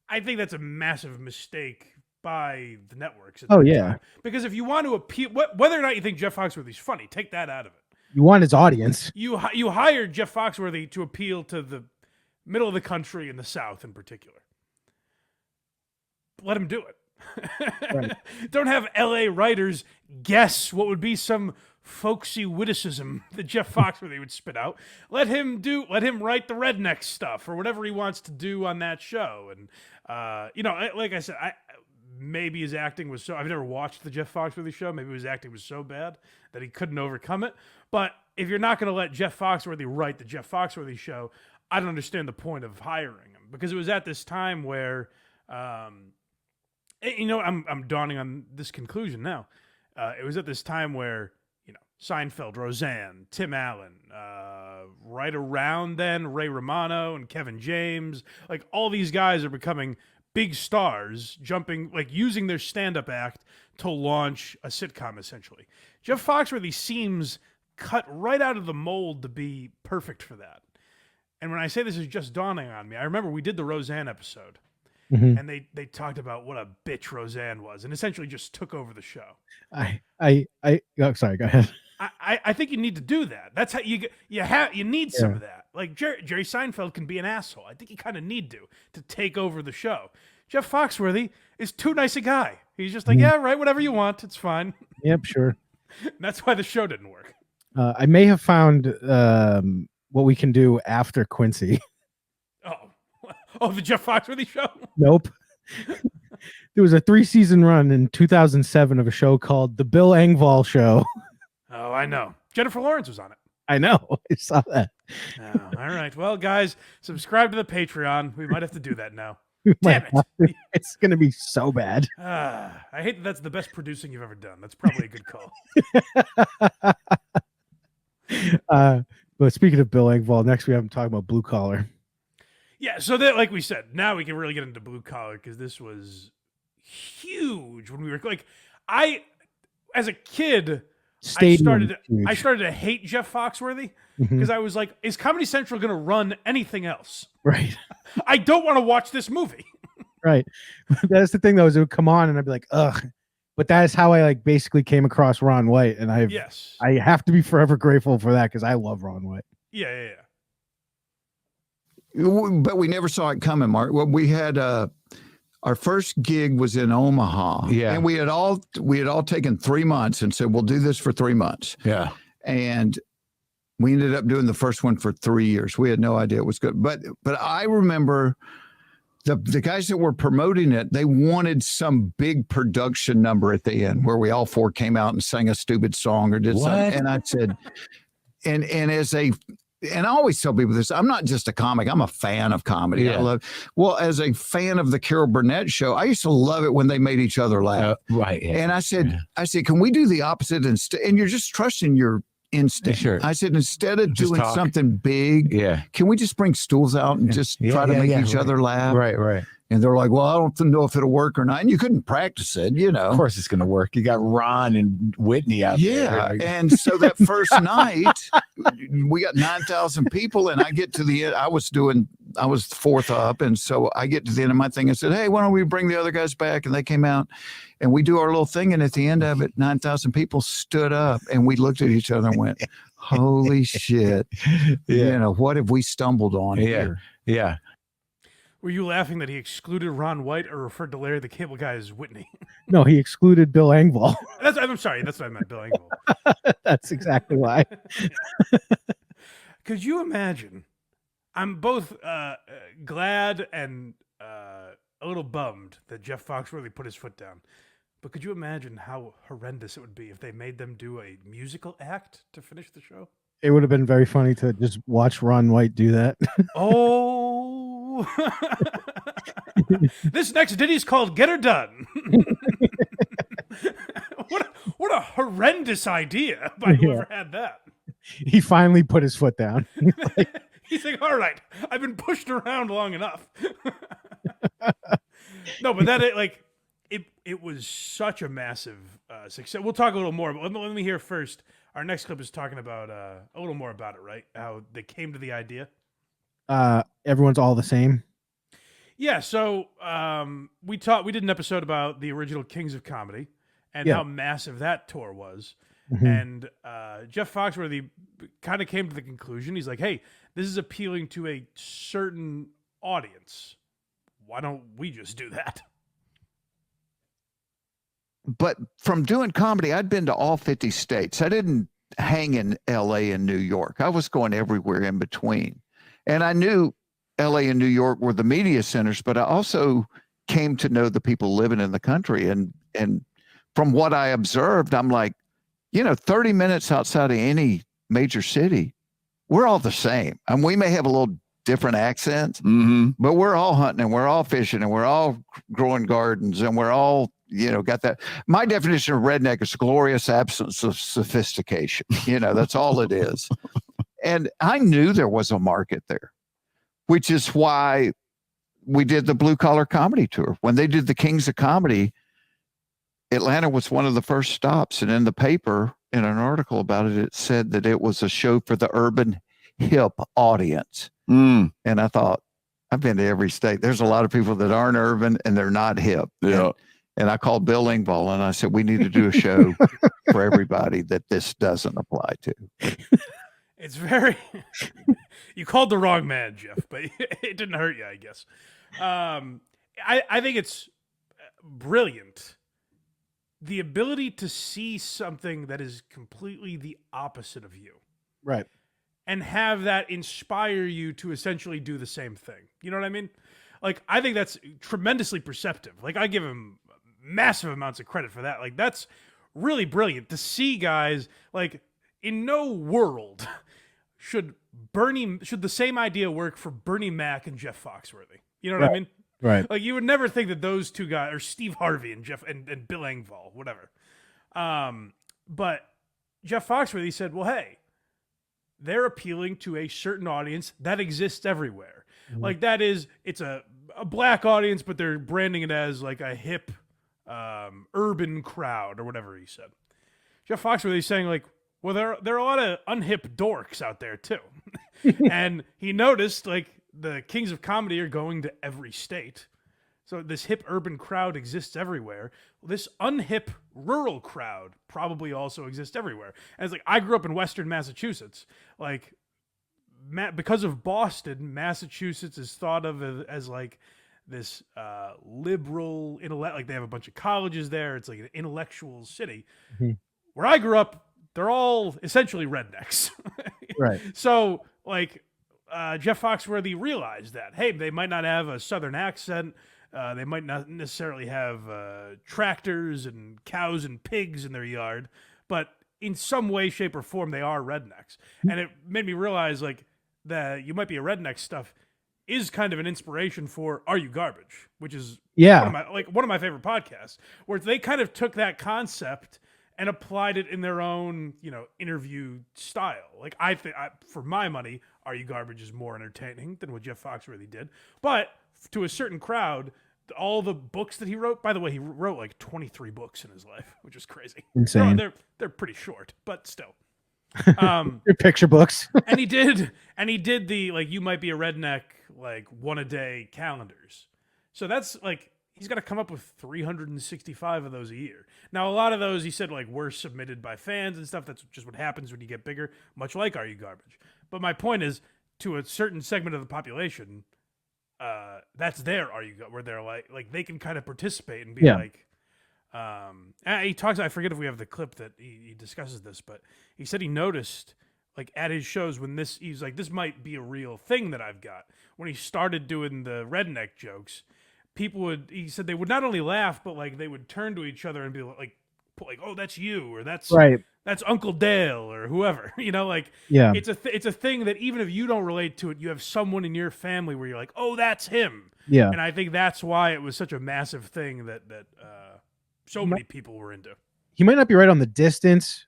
I think that's a massive mistake by the networks. Oh, yeah. Because if you want to appeal, whether or not you think Jeff Foxworthy's funny, take that out of it. You want his audience. You hired Jeff Foxworthy to appeal to the middle of the country and the South in particular. Let him do it. Right. Don't have LA writers guess what would be some folksy witticism that Jeff Foxworthy would spit out. Let him write the redneck stuff or whatever he wants to do on that show. And like I said, maybe his acting was I've never watched the Jeff Foxworthy show. Maybe his acting was so bad that he couldn't overcome it. But if you're not going to let Jeff Foxworthy write the Jeff Foxworthy show, I don't understand the point of hiring him, because it was at this time where, I'm dawning on this conclusion now. It was at this time where, Seinfeld, Roseanne, Tim Allen, right around then, Ray Romano and Kevin James, like all these guys are becoming big stars, using their stand-up act to launch a sitcom, essentially. Jeff Foxworthy seems cut right out of the mold to be perfect for that. And when I say this is just dawning on me, I remember we did the Roseanne episode. Mm-hmm. And they talked about what a bitch Roseanne was, and essentially just took over the show. Sorry, go ahead. I think you need to do that. That's how you need some of that. Like Jerry Seinfeld can be an asshole. I think you kind of need to take over the show. Jeff Foxworthy is too nice a guy. He's just like, yeah, write whatever you want. It's fine. Yep, sure. That's why the show didn't work. I may have found what we can do after Quincy. Oh, the Jeff Foxworthy show? Nope. There was a 3-season run in 2007 of a show called The Bill Engvall Show. Oh, I know. Jennifer Lawrence was on it. I know. I saw that. Oh, all right. Well, guys, subscribe to the Patreon. We might have to do that now. Damn it. It's going to be so bad. I hate that that's the best producing you've ever done. That's probably a good call. But speaking of Bill Engvall, next we have him talking about Blue Collar. Yeah, so that, like we said, now we can really get into Blue Collar, because this was huge when we were as a kid, I started to hate Jeff Foxworthy, because I was like, is Comedy Central going to run anything else? Right. I don't want to watch this movie. Right. That's the thing, though, is it would come on and I'd be like, ugh. But that is how I basically came across Ron White, and I have to be forever grateful for that, because I love Ron White. Yeah. But we never saw it coming, Mark. Well, we had our first gig was in Omaha. Yeah. And we had all taken 3 months and said, we'll do this for 3 months. Yeah. And we ended up doing the first one for 3 years. We had no idea it was good. But I remember the guys that were promoting it, they wanted some big production number at the end where we all four came out and sang a stupid song or did something. And I said, and I always tell people this, I'm not just a comic, I'm a fan of comedy. Yeah. As a fan of the Carol Burnett show, I used to love it when they made each other laugh. Right. Yeah. And I said, can we do the opposite instead? And you're just trusting your instinct. Sure. I said, instead of just doing something big, can we just bring stools out and just try to make each other laugh? Right. And they're like, well, I don't know if it'll work or not. And you couldn't practice it, you know. Of course it's going to work. You got Ron and Whitney out there. Yeah. And so that first night, we got 9,000 people. And I get to the end. I was fourth up. And so I get to the end of my thing and said, hey, why don't we bring the other guys back? And they came out and we do our little thing. And at the end of it, 9,000 people stood up and we looked at each other and went, holy shit. You know, what have we stumbled on here? Yeah. Were you laughing that he excluded Ron White or referred to Larry the Cable Guy as Whitney? No, he excluded Bill Engvall. I'm sorry. That's what I meant, Bill Engvall. That's exactly why. Could you imagine? I'm both glad and a little bummed that Jeff Foxworthy put his foot down. But could you imagine how horrendous it would be if they made them do a musical act to finish the show? It would have been very funny to just watch Ron White do that. Oh. This next ditty is called Get Her Done. What a horrendous idea by whoever had that. He finally put his foot down. He's like, all right, I've been pushed around long enough. No, but it was such a massive success. We'll talk a little more, but let me hear first. Our next clip is talking about a little more about it, right? How they came to the idea. Everyone's all the same. Yeah, so we did an episode about the original Kings of Comedy and how massive that tour was. Mm-hmm. And Jeff Foxworthy kind of came to the conclusion. He's like, hey, this is appealing to a certain audience. Why don't we just do that? But from doing comedy, I'd been to all 50 states. I didn't hang in LA and New York. I was going everywhere in between. And I knew LA and New York were the media centers, but I also came to know the people living in the country. And from what I observed, I'm like, 30 minutes outside of any major city, we're all the same. I mean, we may have a little different accents, but we're all hunting and we're all fishing and we're all growing gardens and we're all, got that. My definition of redneck is glorious absence of sophistication. That's all it is. And I knew there was a market there, which is why we did the Blue Collar Comedy Tour. When they did the Kings of Comedy, Atlanta was one of the first stops. And in the paper, in an article about it, it said that it was a show for the urban hip audience. And I thought, I've been to every state. There's a lot of people that aren't urban and they're not hip. Yeah. And I called Bill Engvall and I said, we need to do a show for everybody that this doesn't apply to. It's very, you called the wrong man, Jeff, but it didn't hurt you, I guess. I think it's brilliant. The ability to see something that is completely the opposite of you. Right. And have that inspire you to essentially do the same thing. You know what I mean? Like, I think that's tremendously perceptive. Like, I give him massive amounts of credit for that. Like, that's really brilliant to see guys, like, in no world should the same idea work for Bernie Mac and Jeff Foxworthy. You know what I mean? Right. Like, you would never think that those two guys, or Steve Harvey and and Bill Engvall, whatever. But Jeff Foxworthy said, well, hey, they're appealing to a certain audience that exists everywhere. Mm-hmm. Like, that is, it's a black audience, but they're branding it as like a hip, urban crowd or whatever he said. Jeff Foxworthy is saying, like, well, there are a lot of unhip dorks out there too. And he noticed, like, the Kings of Comedy are going to every state. So this hip urban crowd exists everywhere. Well, this unhip rural crowd probably also exists everywhere. And it's like, I grew up in Western Massachusetts. Like, because of Boston, Massachusetts is thought of as like this liberal intellect. Like, they have a bunch of colleges there. It's like an intellectual city. Mm-hmm. Where I grew up, they're all essentially rednecks. Right. So, like, Jeff Foxworthy realized that, hey, they might not have a Southern accent. They might not necessarily have tractors and cows and pigs in their yard, but in some way, shape, or form, they are rednecks. And it made me realize, like, that You Might Be a Redneck stuff is kind of an inspiration for Are You Garbage, which is one of my favorite podcasts, where they kind of took that concept and applied it in their own, interview style. Like, I think, for my money, Are You Garbage is more entertaining than what Jeff Foxworthy did. But to a certain crowd, all the books that he wrote. By the way, he wrote like 23 books in his life, which is crazy. Insane. They're pretty short, but still. Your picture books. and he did the like you might be a redneck like one a day calendars. So that's like he's got to come up with 365 of those a year. Now a lot of those he said like were submitted by fans and stuff. That's just what happens when you get bigger, much like Are You Garbage? But my point is, to a certain segment of the population, that's their Are You where they're like they can kind of participate and be like. He talks. I forget if we have the clip that he discusses this, but he said he noticed like at his shows when he's like, this might be a real thing that I've got. When he started doing the redneck jokes, he said they would not only laugh, but like they would turn to each other and be like, oh, that's you, or that's Uncle Dale, or whoever, like, it's a thing that even if you don't relate to it, you have someone in your family where you're like, oh, that's him. Yeah. And I think that's why it was such a massive thing that so many people were into. He might not be right on the distance,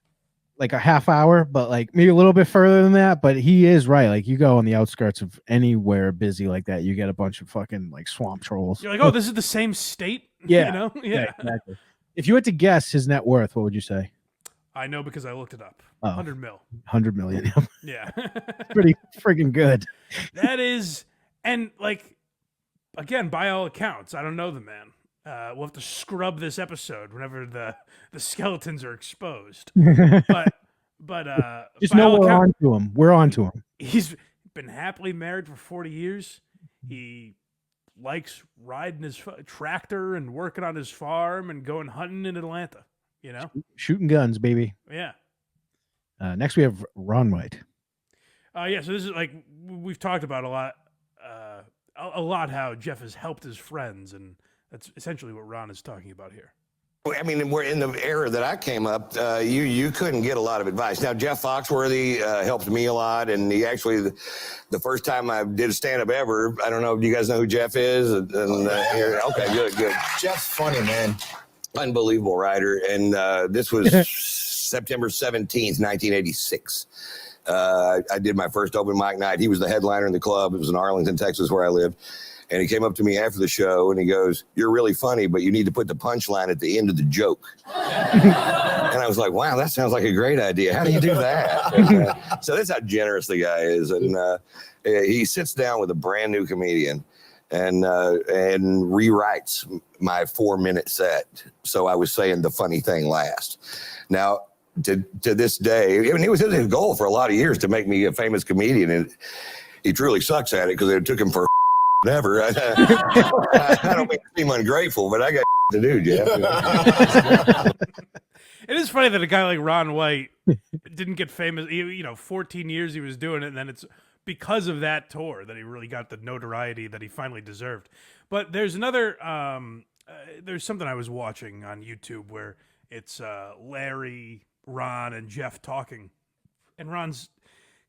like a half hour, but like maybe a little bit further than that. But he is right. Like you go on the outskirts of anywhere busy like that, you get a bunch of fucking like swamp trolls. You're like, oh, this is the same state? Yeah. Yeah. Exactly. If you had to guess his net worth, what would you say? I know because I looked it up. 100 mil. 100 million. Yeah. Pretty friggin' good. That is, and like, again, by all accounts, I don't know the man. We'll have to scrub this episode whenever the skeletons are exposed. But just know we're on to him. We're on to him. He's been happily married for 40 years. He likes riding his tractor and working on his farm and going hunting in Atlanta. Shooting guns, baby. Yeah. Next we have Ron White. Yeah. So this is like we've talked about a lot how Jeff has helped his friends, and that's essentially what Ron is talking about here. I mean, we're in the era that I came up. You couldn't get a lot of advice. Now, Jeff Foxworthy helped me a lot, and he actually, the first time I did a stand-up ever, I don't know, do you guys know who Jeff is? Okay, good. Jeff's funny, man. Unbelievable writer, and this was September 17th, 1986. I did my first open mic night. He was the headliner in the club. It was in Arlington, Texas, where I lived. And he came up to me after the show and he goes, "You're really funny, but you need to put the punchline at the end of the joke." And I was like, wow, that sounds like a great idea. How do you do that? So that's how generous the guy is. And he sits down with a brand new comedian and rewrites my 4-minute set. So I was saying the funny thing last. Now, to this day, I mean, it was his goal for a lot of years to make me a famous comedian. And he truly sucks at it because it took him for never. I don't mean to seem ungrateful, but I got to do, Jeff. It is funny that a guy like Ron White didn't get famous. 14 years he was doing it, and then it's because of that tour that he really got the notoriety that he finally deserved. But there's another, there's something I was watching on YouTube where it's Larry, Ron, and Jeff talking, and Ron's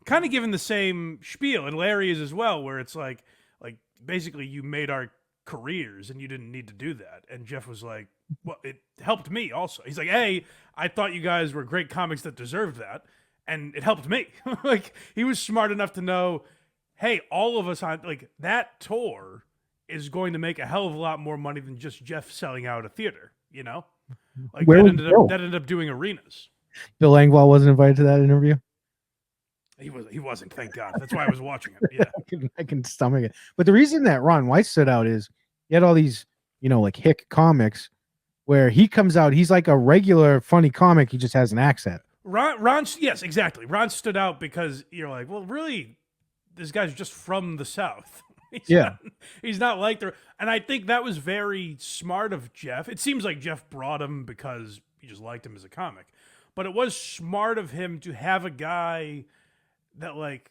kind of giving the same spiel, and Larry is as well, where it's like basically you made our careers and you didn't need to do that. And Jeff was like, well, it helped me also. He's like, hey, I thought you guys were great comics that deserved that, and it helped me. Like, he was smart enough to know, hey, all of us on like that tour is going to make a hell of a lot more money than just Jeff selling out a theater, Like that ended up doing arenas. Bill Engvall wasn't invited to that interview. He wasn't, thank God. That's why I was watching it. Yeah. I can stomach it. But the reason that Ron White stood out is he had all these, like hick comics where he comes out, he's like a regular funny comic, he just has an accent. Ron, yes, exactly. Ron stood out because you're like, well, really, this guy's just from the South. He's not like the, and I think that was very smart of Jeff. It seems like Jeff brought him because he just liked him as a comic, but it was smart of him to have a guy that, like,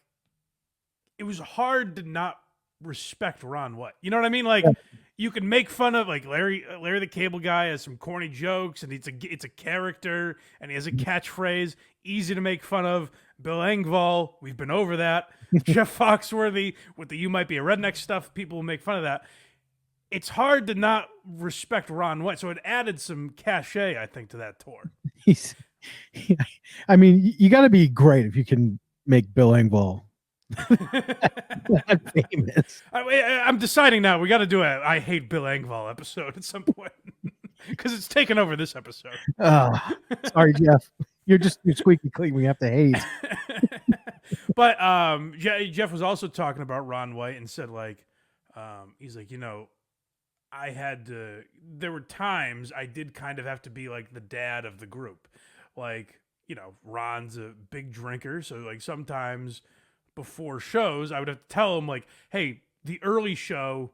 it was hard to not respect Ron White. You know what I mean? Like, you can make fun of like Larry the Cable Guy has some corny jokes, and it's a character, and he has a catchphrase, easy to make fun of. Bill Engvall, we've been over that. Jeff Foxworthy with the "You Might Be a Redneck" stuff, people will make fun of that. It's hard to not respect Ron White, so it added some cachet, I think, to that tour. I mean, you got to be great if you can make Bill Engvall Not famous. I'm deciding now. We got to do a I Hate Bill Engvall episode at some point because it's taken over this episode. Sorry, Jeff. You're squeaky clean. We have to hate. But Jeff was also talking about Ron White and said, like, he's like, I had to, there were times I did kind of have to be like the dad of the group. Like, Ron's a big drinker. So like sometimes before shows, I would have to tell him like, hey, the early show,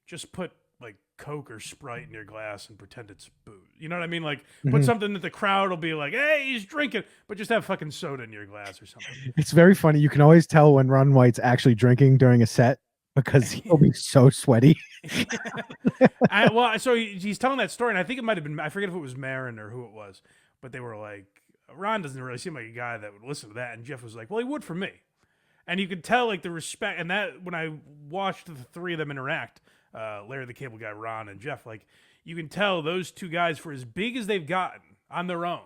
just put like Coke or Sprite in your glass and pretend it's booze. You know what I mean? Like put something that the crowd will be like, hey, he's drinking, but just have fucking soda in your glass or something. It's very funny. You can always tell when Ron White's actually drinking during a set because he'll be so sweaty. So he's telling that story, and I think it might have been, I forget if it was Marin or who it was, but they were like, Ron doesn't really seem like a guy that would listen to that. And Jeff was like, well, he would for me. And you could tell like the respect, and that when I watched the three of them interact, Larry the Cable Guy, Ron, and Jeff, like you can tell those two guys, for as big as they've gotten on their own,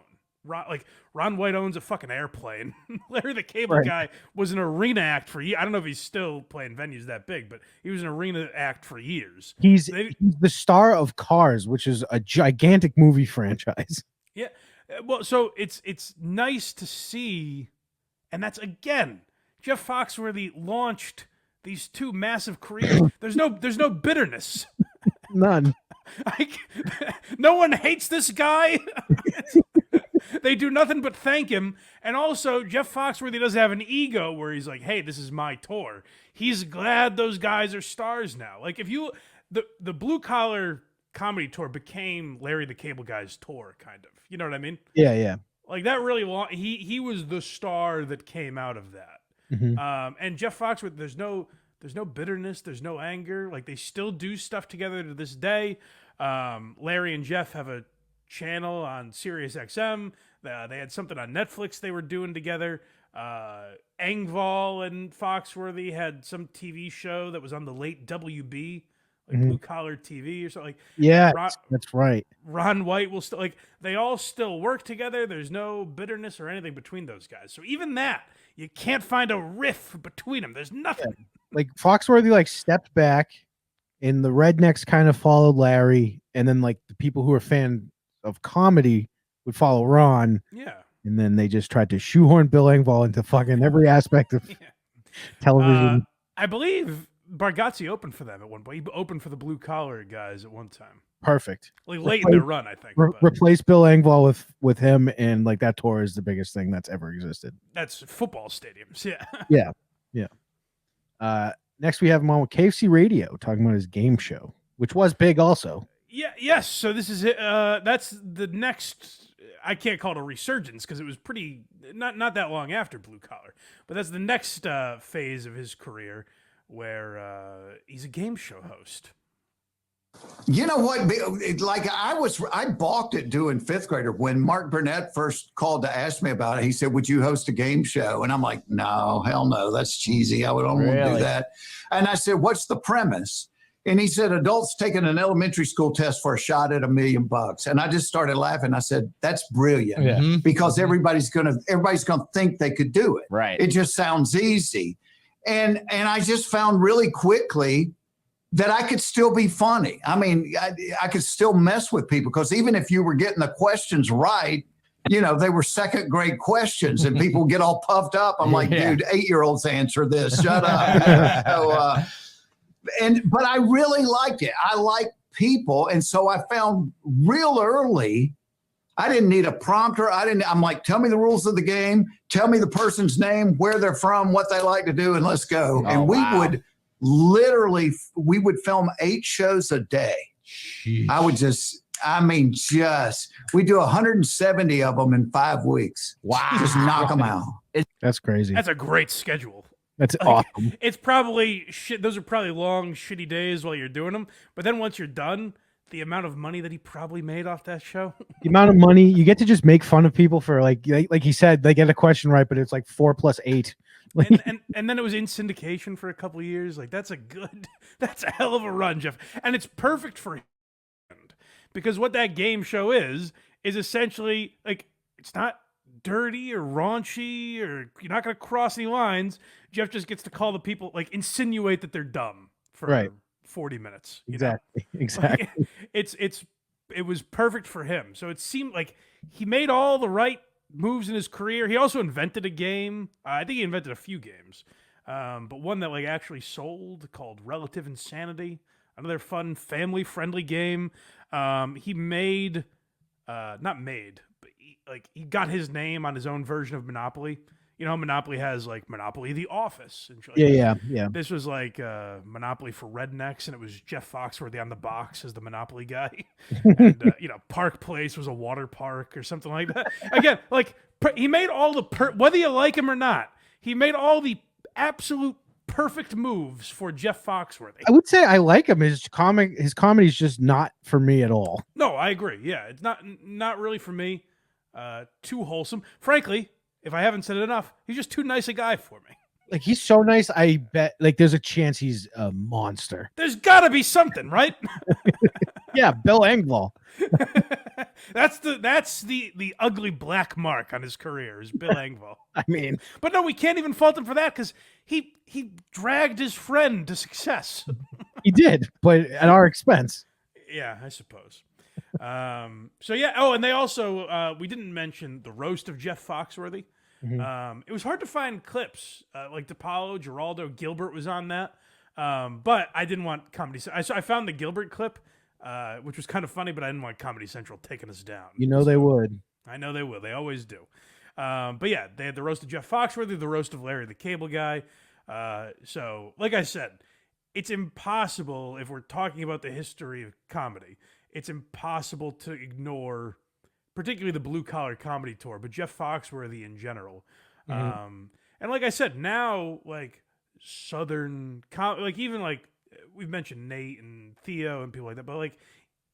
Ron White owns a fucking airplane. Larry the Cable Guy was an arena act for years. I don't know if he's still playing venues that big, but he was an arena act for years. He's the star of Cars, which is a gigantic movie franchise. Yeah. Well, so it's nice to see, and that's again, Jeff Foxworthy launched these two massive careers. There's no bitterness. None. No one hates this guy. They do nothing but thank him. And also, Jeff Foxworthy doesn't have an ego where he's like, hey, this is my tour. He's glad those guys are stars now. Like, if you, the Blue Collar Comedy Tour became Larry the Cable Guy's tour, kind of. You know what I mean? Yeah, yeah. Like, that really long, he was the star that came out of that. And Jeff Foxworthy, there's no bitterness, there's no anger. Like, they still do stuff together to this day. Larry and Jeff have a channel on Sirius XM. They had something on Netflix they were doing together. Engvall and Foxworthy had some TV show that was on the late WB, like Blue Collar TV or something. Like, yeah, that's right. Ron White will still, like, they all still work together. There's no bitterness or anything between those guys. So even that, you can't find a riff between them. There's nothing. Yeah. Like Foxworthy, like stepped back, and the Rednecks kind of followed Larry, and then like the people who are fan of comedy would follow Ron. Yeah. And then they just tried to shoehorn Bill Engvall into fucking every aspect of television. I believe Bargatze opened for them at one point. He opened for the Blue Collar guys at one time. Perfect. Like late in their run, I think. Replace Bill Engvall with him, and like that tour is the biggest thing that's ever existed. That's football stadiums. Yeah. Yeah. Yeah. Next we have him on with KFC Radio talking about his game show, which was big also. Yeah. Yes. So this is it. That's the next. I can't call it a resurgence because it was pretty not that long after Blue Collar, but that's the next phase of his career where he's a game show host. You know what? Like I balked at doing fifth grader when Mark Burnett first called to ask me about it. He said, "Would you host a game show?" And I'm like, "No, hell no, that's cheesy. I would only want to do that." And I said, "What's the premise?" And he said, "Adults taking an elementary school test for a shot at $1 million." And I just started laughing. I said, "That's brilliant," because everybody's gonna think they could do it. Right. It just sounds easy, and I just found really quickly that I could still be funny. I mean, I could still mess with people because even if you were getting the questions right, you know, they were second grade questions and people get all puffed up. I'm like, dude, 8-year-olds answer this. Shut up. But I really liked it. I like people. And so I found real early, I didn't need a prompter. I'm like, tell me the rules of the game. Tell me the person's name, where they're from, what they like to do, and let's go. And we would film 8 shows a day. Jeez. We do 170 of them in 5 weeks. Wow. Just knock them out. That's crazy. That's a great schedule. That's awesome. It's probably shit. Those are probably long, shitty days while you're doing them. But then once you're done, the amount of money that he probably made off that show. The amount of money you get to just make fun of people for like he said, they get a question right, but it's like 4 + 8. And then it was in syndication for a couple of years. Like that's a hell of a run, Jeff. And it's perfect for him because what that game show is essentially like, it's not dirty or raunchy or you're not going to cross any lines. Jeff just gets to call the people, like insinuate that they're dumb for 40 minutes. Exactly. Exactly. Like, it was perfect for him. So it seemed like he made all the right moves in his career. He also invented a game. I think he invented a few games, but one that like actually sold called Relative Insanity. Another fun family-friendly game. He made, not made, but he got his name on his own version of Monopoly. You know, Monopoly has like Monopoly The Office. And Yeah. This was like Monopoly for rednecks, and it was Jeff Foxworthy on the box as the Monopoly guy. And, Park Place was a water park or something like that. Again, like he made all the, whether you like him or not, he made all the absolute perfect moves for Jeff Foxworthy. I would say I like him. His comedy is just not for me at all. No, I agree. Yeah, it's not really for me. Too wholesome. Frankly, if I haven't said it enough, he's just too nice a guy for me. Like, he's so nice, I bet like there's a chance he's a monster. There's got to be something, right? Yeah, Bill Engvall. That's the ugly black mark on his career is Bill Engvall. I mean, but no, we can't even fault him for that because he dragged his friend to success. He did, but at our expense. Yeah, I suppose. So yeah. Oh, and they also we didn't mention the roast of Jeff Foxworthy. Mm-hmm. It was hard to find clips like DePaulo, Geraldo, Gilbert was on that, but I didn't want Comedy. I found the Gilbert clip, which was kind of funny, but I didn't want Comedy Central taking us down. You know, they would. I know they will. They always do. But yeah, they had the roast of Jeff Foxworthy, the roast of Larry the Cable Guy. So, like I said, it's impossible if we're talking about the history of comedy. It's impossible to ignore, particularly the Blue Collar Comedy Tour, but Jeff Foxworthy in general. Mm-hmm. And like I said, now like Southern, like even like we've mentioned Nate and Theo and people like that, but like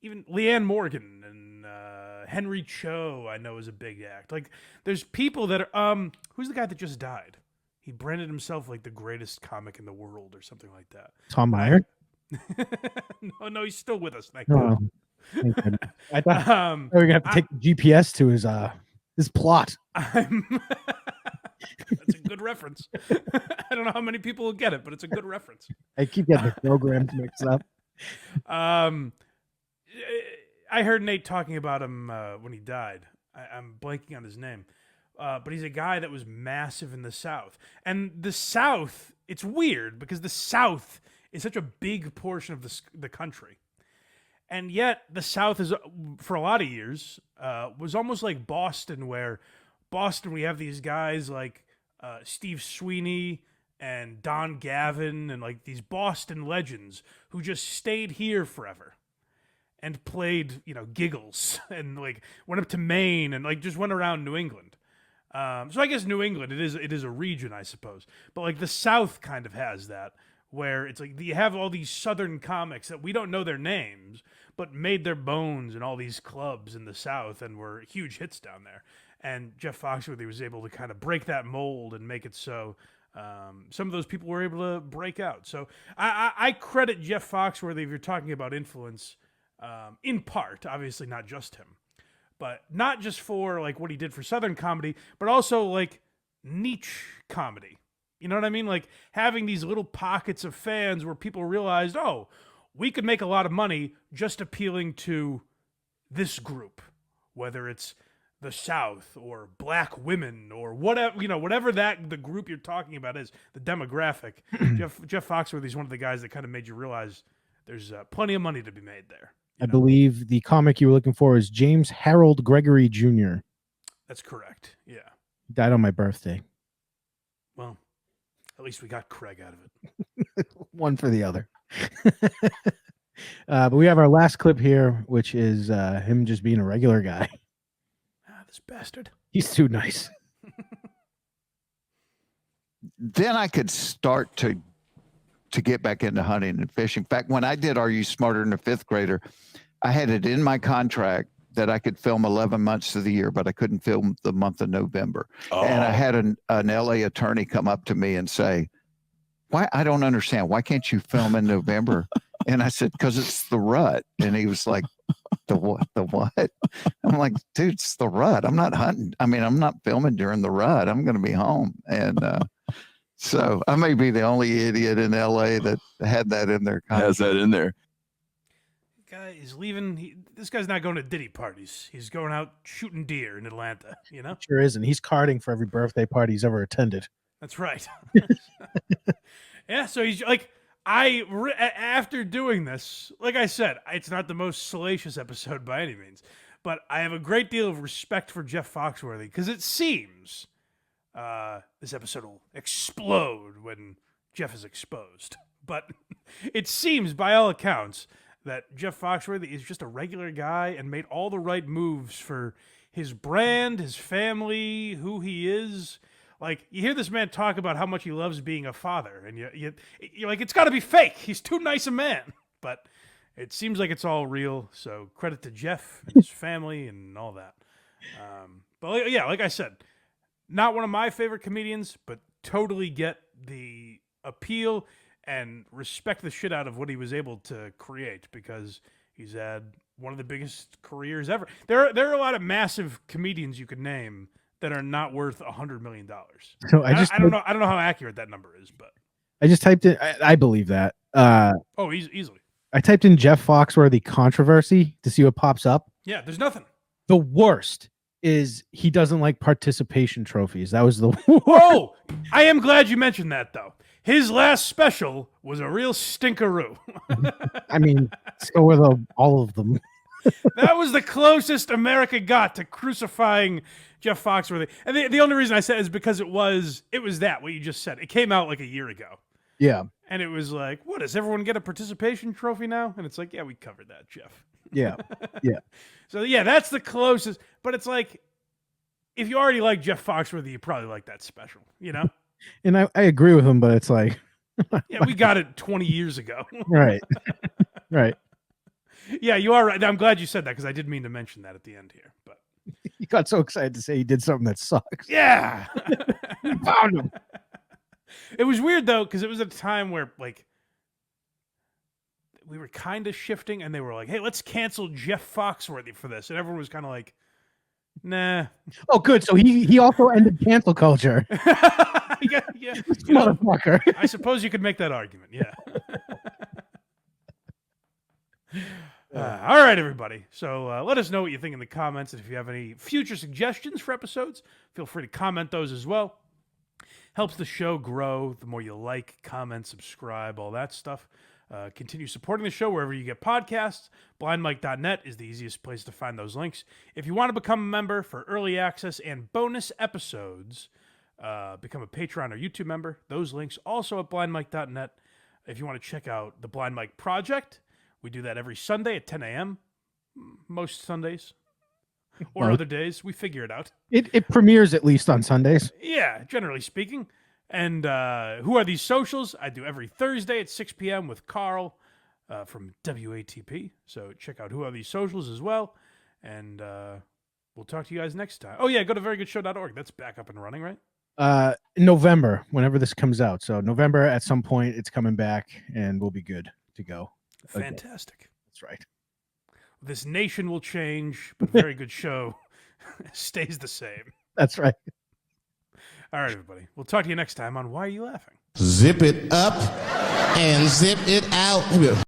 even Leanne Morgan and Henry Cho, I know is a big act. Like there's people that are, who's the guy that just died? He branded himself like the greatest comic in the world or something like that. Tom Meyer? No, he's still with us. Thank God. I thought we were gonna have to take the GPS to his plot. That's a good reference. I don't know how many people will get it, but it's a good reference. I keep getting the programs mixed up. I heard Nate talking about him when he died. I'm blanking on his name. But he's a guy that was massive in the South. And the South, it's weird because the South is such a big portion of the country. And yet the South is, for a lot of years, was almost like Boston, where Boston, we have these guys like Steve Sweeney and Don Gavin and like these Boston legends who just stayed here forever and played, giggles and like went up to Maine and like just went around New England. So I guess New England, it is a region, I suppose. But like the South kind of has that, where it's like you have all these Southern comics that we don't know their names, but made their bones in all these clubs in the South and were huge hits down there. And Jeff Foxworthy was able to kind of break that mold and make it so some of those people were able to break out. So I credit Jeff Foxworthy, if you're talking about influence, in part, obviously not just him, but not just for like what he did for Southern comedy, but also like niche comedy. You know what I mean? Like having these little pockets of fans where people realized, oh, we could make a lot of money just appealing to this group, whether it's the South or black women or whatever, whatever that the group you're talking about is, the demographic. Jeff Foxworthy is one of the guys that kind of made you realize there's plenty of money to be made there. I believe the comic you were looking for is James Harold Gregory Jr. That's correct. Yeah. He died on my birthday. Well, at least we got Craig out of it. One for the other. But we have our last clip here, which is him just being a regular guy. This bastard. He's too nice. Then I could start to get back into hunting and fishing. In fact, when I did Are You Smarter Than a Fifth Grader, I had it in my contract that I could film 11 months of the year, but I couldn't film the month of November. Oh. And I had an LA attorney come up to me and say, "Why? I don't understand. Why can't you film in November?" And I said, "Because it's the rut." And he was like, The what? The what? I'm like, dude, it's the rut. I'm not hunting. I mean, I'm not filming during the rut. I'm going to be home. And so I may be the only idiot in LA that had that in their contract. Has that in there. Guy is leaving. This guy's not going to Diddy parties. He's going out shooting deer in Atlanta, you know? Sure isn't. He's carding for every birthday party he's ever attended. That's right. Yeah, so he's like, after doing this, like I said, it's not the most salacious episode by any means, but I have a great deal of respect for Jeff Foxworthy because it seems this episode will explode when Jeff is exposed. But it seems, by all accounts, that Jeff Foxworthy is just a regular guy and made all the right moves for his brand, his family, who he is. Like, you hear this man talk about how much he loves being a father, and you're like, it's got to be fake. He's too nice a man. But it seems like it's all real, so credit to Jeff and his family and all that. But, yeah, like I said, not one of my favorite comedians, but totally get the appeal and respect the shit out of what he was able to create because he's had one of the biggest careers ever. There are a lot of massive comedians you could name that are not worth $100 million. So I don't know how accurate that number is, but I just typed in. I believe that. Easily. I typed in Jeff Foxworthy controversy to see what pops up. Yeah, there's nothing. The worst is he doesn't like participation trophies. That was the worst. Oh, I am glad you mentioned that though. His last special was a real stinkeroo. I mean, so were all of them. That was the closest America got to crucifying Jeff Foxworthy. And the only reason I said it is because it was that, what you just said. It came out like a year ago. Yeah. And it was like, what, does everyone get a participation trophy now? And it's like, yeah, we covered that, Jeff. Yeah. Yeah. So, yeah, that's the closest. But it's like, if you already like Jeff Foxworthy, you probably like that special, you know? And I agree with him, but it's like... Yeah, we got it 20 years ago. Right. Right. Yeah, you are right. I'm glad you said that because I did mean to mention that at the end here. But you got so excited to say he did something that sucks. Yeah. You found him. It was weird, though, because it was at a time where, like, we were kind of shifting, and they were like, hey, let's cancel Jeff Foxworthy for this. And everyone was kind of like, nah. Oh, good. So he also ended cancel culture. Yeah. Motherfucker. I suppose you could make that argument, yeah. All right, everybody. So let us know what you think in the comments. And if you have any future suggestions for episodes, feel free to comment those as well. Helps the show grow. The more you like, comment, subscribe, all that stuff. Continue supporting the show wherever you get podcasts. blindmike.net is the easiest place to find those links. If you want to become a member for early access and bonus episodes, become a Patreon or YouTube member. Those links also at blindmike.net. If you want to check out the Blind Mike Project, we do that every Sunday at 10 a.m. Most Sundays or other days. We figure it out. It premieres at least on Sundays. Yeah, generally speaking. And Who Are These Socials? I do every Thursday at 6 p.m. with Carl from WATP. So check out Who Are These Socials as well. And we'll talk to you guys next time. Oh, yeah, go to verygoodshow.org. That's back up and running, right? November, whenever this comes out. So November at some point, it's coming back, and we'll be good to go. Fantastic. Okay. That's right. This nation will change, but Very Good Show stays the same. That's right. All right, everybody. We'll talk to you next time on Why Are You Laughing? Zip it up and zip it out.